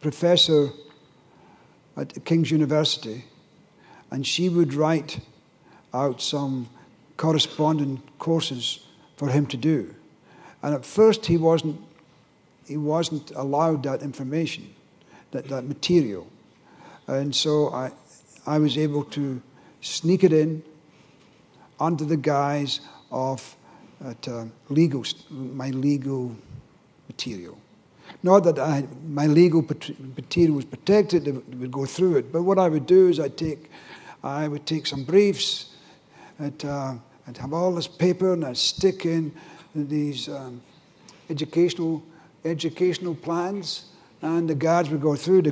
professor at King's University, and she would write out some corresponding courses for him to do. And at first he wasn't allowed that information, that material. And so I was able to sneak it in under the guise of my legal material. Not that my legal material was protected, it would go through it, but what I would do is I would take some briefs, I'd have all this paper, and I'd stick in these educational plans, and the guards would go through. They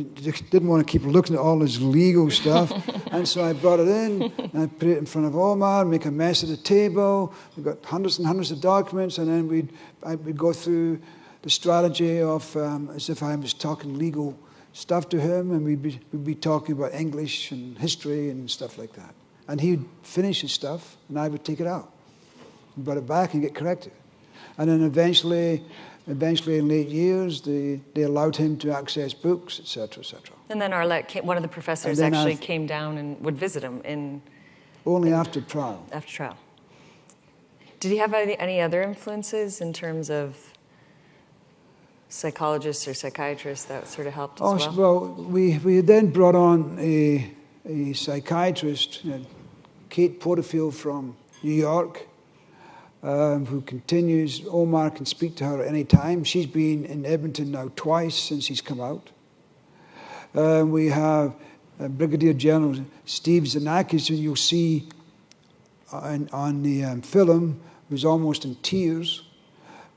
didn't want to keep looking at all this legal stuff, and so I brought it in, and I put it in front of Omar, make a mess of the table. We got hundreds and hundreds of documents, and then we'd go through the strategy of as if I was talking legal stuff to him, and we'd be talking about English and history and stuff like that. And he'd finish his stuff, and I would take it out, and brought it back and get corrected. And then eventually in late years, they allowed him to access books, etc., etc. And then Arlette, one of the professors, actually came down and would visit him after trial. After trial. Did he have any other influences in terms of psychologists or psychiatrists that sort of helped as well? Well, we then brought on a psychiatrist, Kate Porterfield from New York, who continues. Omar can speak to her at any time. She's been in Edmonton now twice since he's come out. We have Brigadier General Steve Zanakis, who you'll see on the film, was almost in tears.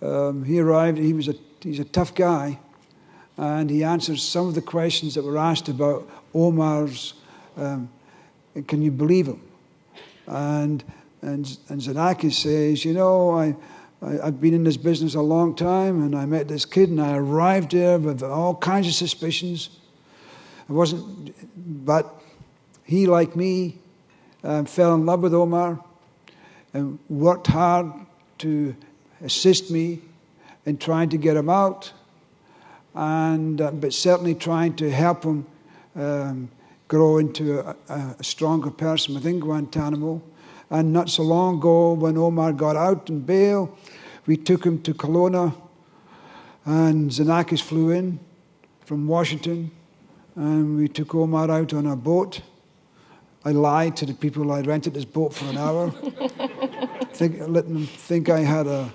He arrived, he's a tough guy, and he answers some of the questions that were asked about Omar's, can you believe him? And Zanakis says, I've been in this business a long time, and I met this kid, and I arrived there with all kinds of suspicions. But he, like me, fell in love with Omar and worked hard to assist me in trying to get him out, but certainly trying to help him grow into a stronger person within Guantánamo. And not so long ago, when Omar got out on bail, we took him to Kelowna, and Zanakis flew in from Washington, and we took Omar out on a boat. I lied to the people I rented this boat for an hour. Let them think I had a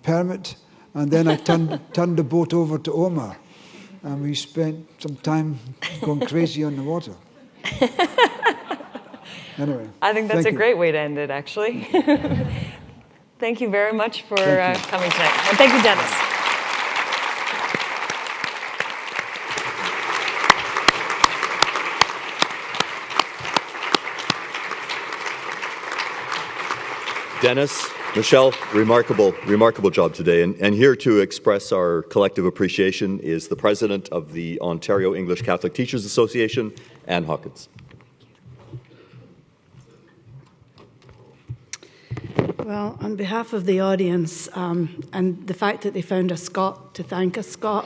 permit, and then I turned the boat over to Omar, and we spent some time going crazy on the water. Anyway, I think that's a great way to end it, actually. Thank you very much for coming tonight. And thank you, Dennis. Dennis, Michelle, remarkable job today. And here to express our collective appreciation is the president of the Ontario English Catholic Teachers Association, Anne Hawkins. Well, on behalf of the audience, and the fact that they found a Scot to thank a Scot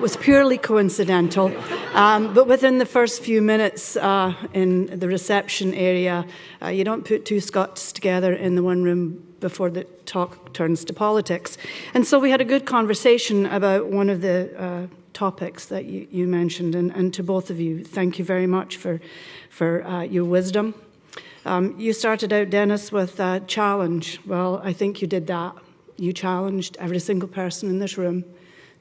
was purely coincidental. But within the first few minutes in the reception area, you don't put two Scots together in the one room before the talk turns to politics. And so we had a good conversation about one of the topics that you mentioned, and to both of you, thank you very much for your wisdom. You started out, Dennis, with a challenge. Well, I think you did that. You challenged every single person in this room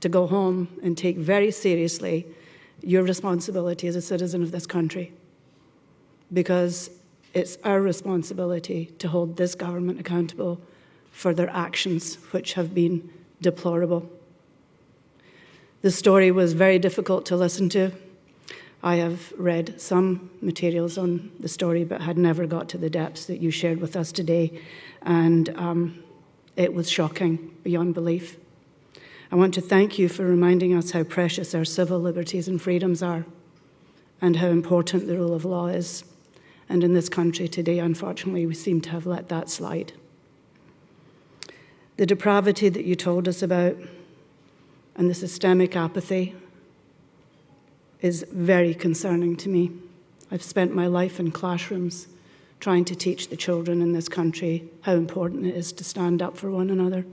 to go home and take very seriously your responsibility as a citizen of this country, because it's our responsibility to hold this government accountable for their actions, which have been deplorable. The story was very difficult to listen to. I have read some materials on the story, but had never got to the depths that you shared with us today, and it was shocking beyond belief. I want to thank you for reminding us how precious our civil liberties and freedoms are, and how important the rule of law is. And in this country today, unfortunately, we seem to have let that slide. The depravity that you told us about and the systemic apathy is very concerning to me. I've spent my life in classrooms trying to teach the children in this country how important it is to stand up for one another.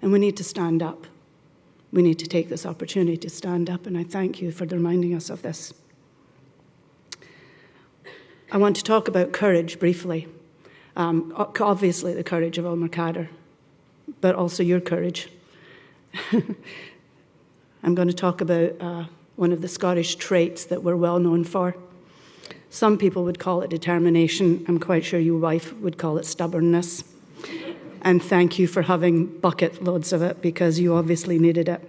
And we need to stand up. We need to take this opportunity to stand up, and I thank you for reminding us of this. I want to talk about courage briefly. Obviously the courage of Omar Khadr, but also your courage. I'm going to talk about one of the Scottish traits that we're well known for. Some people would call it determination. I'm quite sure your wife would call it stubbornness. And thank you for having bucket loads of it, because you obviously needed it.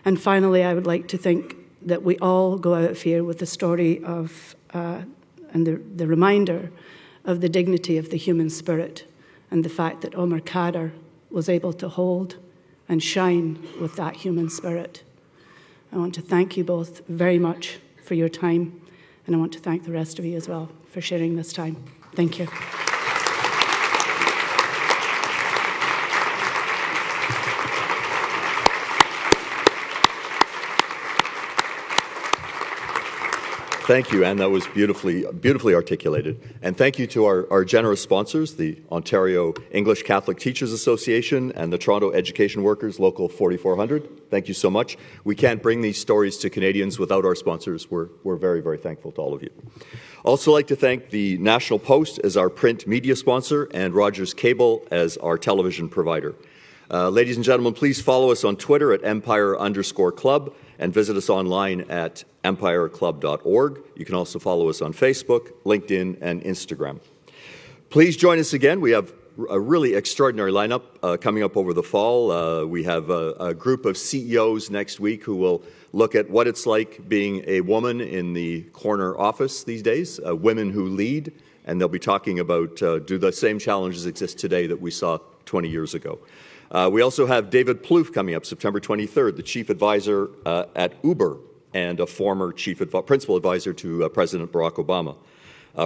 And finally, I would like to think that we all go out here with the story of and the reminder of the dignity of the human spirit, and the fact that Omar Khadr was able to hold and shine with that human spirit. I want to thank you both very much for your time, and I want to thank the rest of you as well for sharing this time. Thank you. Thank you, Anne. That was beautifully articulated. And thank you to our generous sponsors, the Ontario English Catholic Teachers Association and the Toronto Education Workers Local 4400. Thank you so much. We can't bring these stories to Canadians without our sponsors. We're very, very thankful to all of you. Also like to thank the National Post as our print media sponsor and Rogers Cable as our television provider. Ladies and gentlemen, please follow us on Twitter at empire_club and visit us online at empireclub.org. You can also follow us on Facebook, LinkedIn, and Instagram. Please join us again. We have a really extraordinary lineup coming up over the fall. We have a group of CEOs next week who will look at what it's like being a woman in the corner office these days, women who lead, and they'll be talking about do the same challenges exist today that we saw 20 years ago. We also have David Plouffe coming up September 23rd, the chief advisor at Uber and a former principal advisor to President Barack Obama.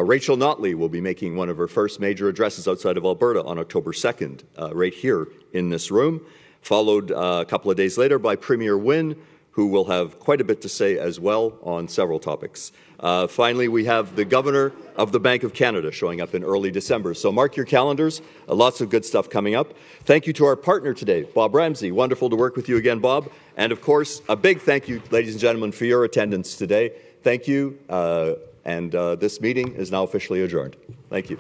Rachel Notley will be making one of her first major addresses outside of Alberta on October 2nd, right here in this room, followed a couple of days later by Premier Wynne, who will have quite a bit to say as well on several topics. Finally, we have the Governor of the Bank of Canada showing up in early December. So mark your calendars. Lots of good stuff coming up. Thank you to our partner today, Bob Ramsay. Wonderful to work with you again, Bob. And of course, a big thank you, ladies and gentlemen, for your attendance today. Thank you. And this meeting is now officially adjourned. Thank you.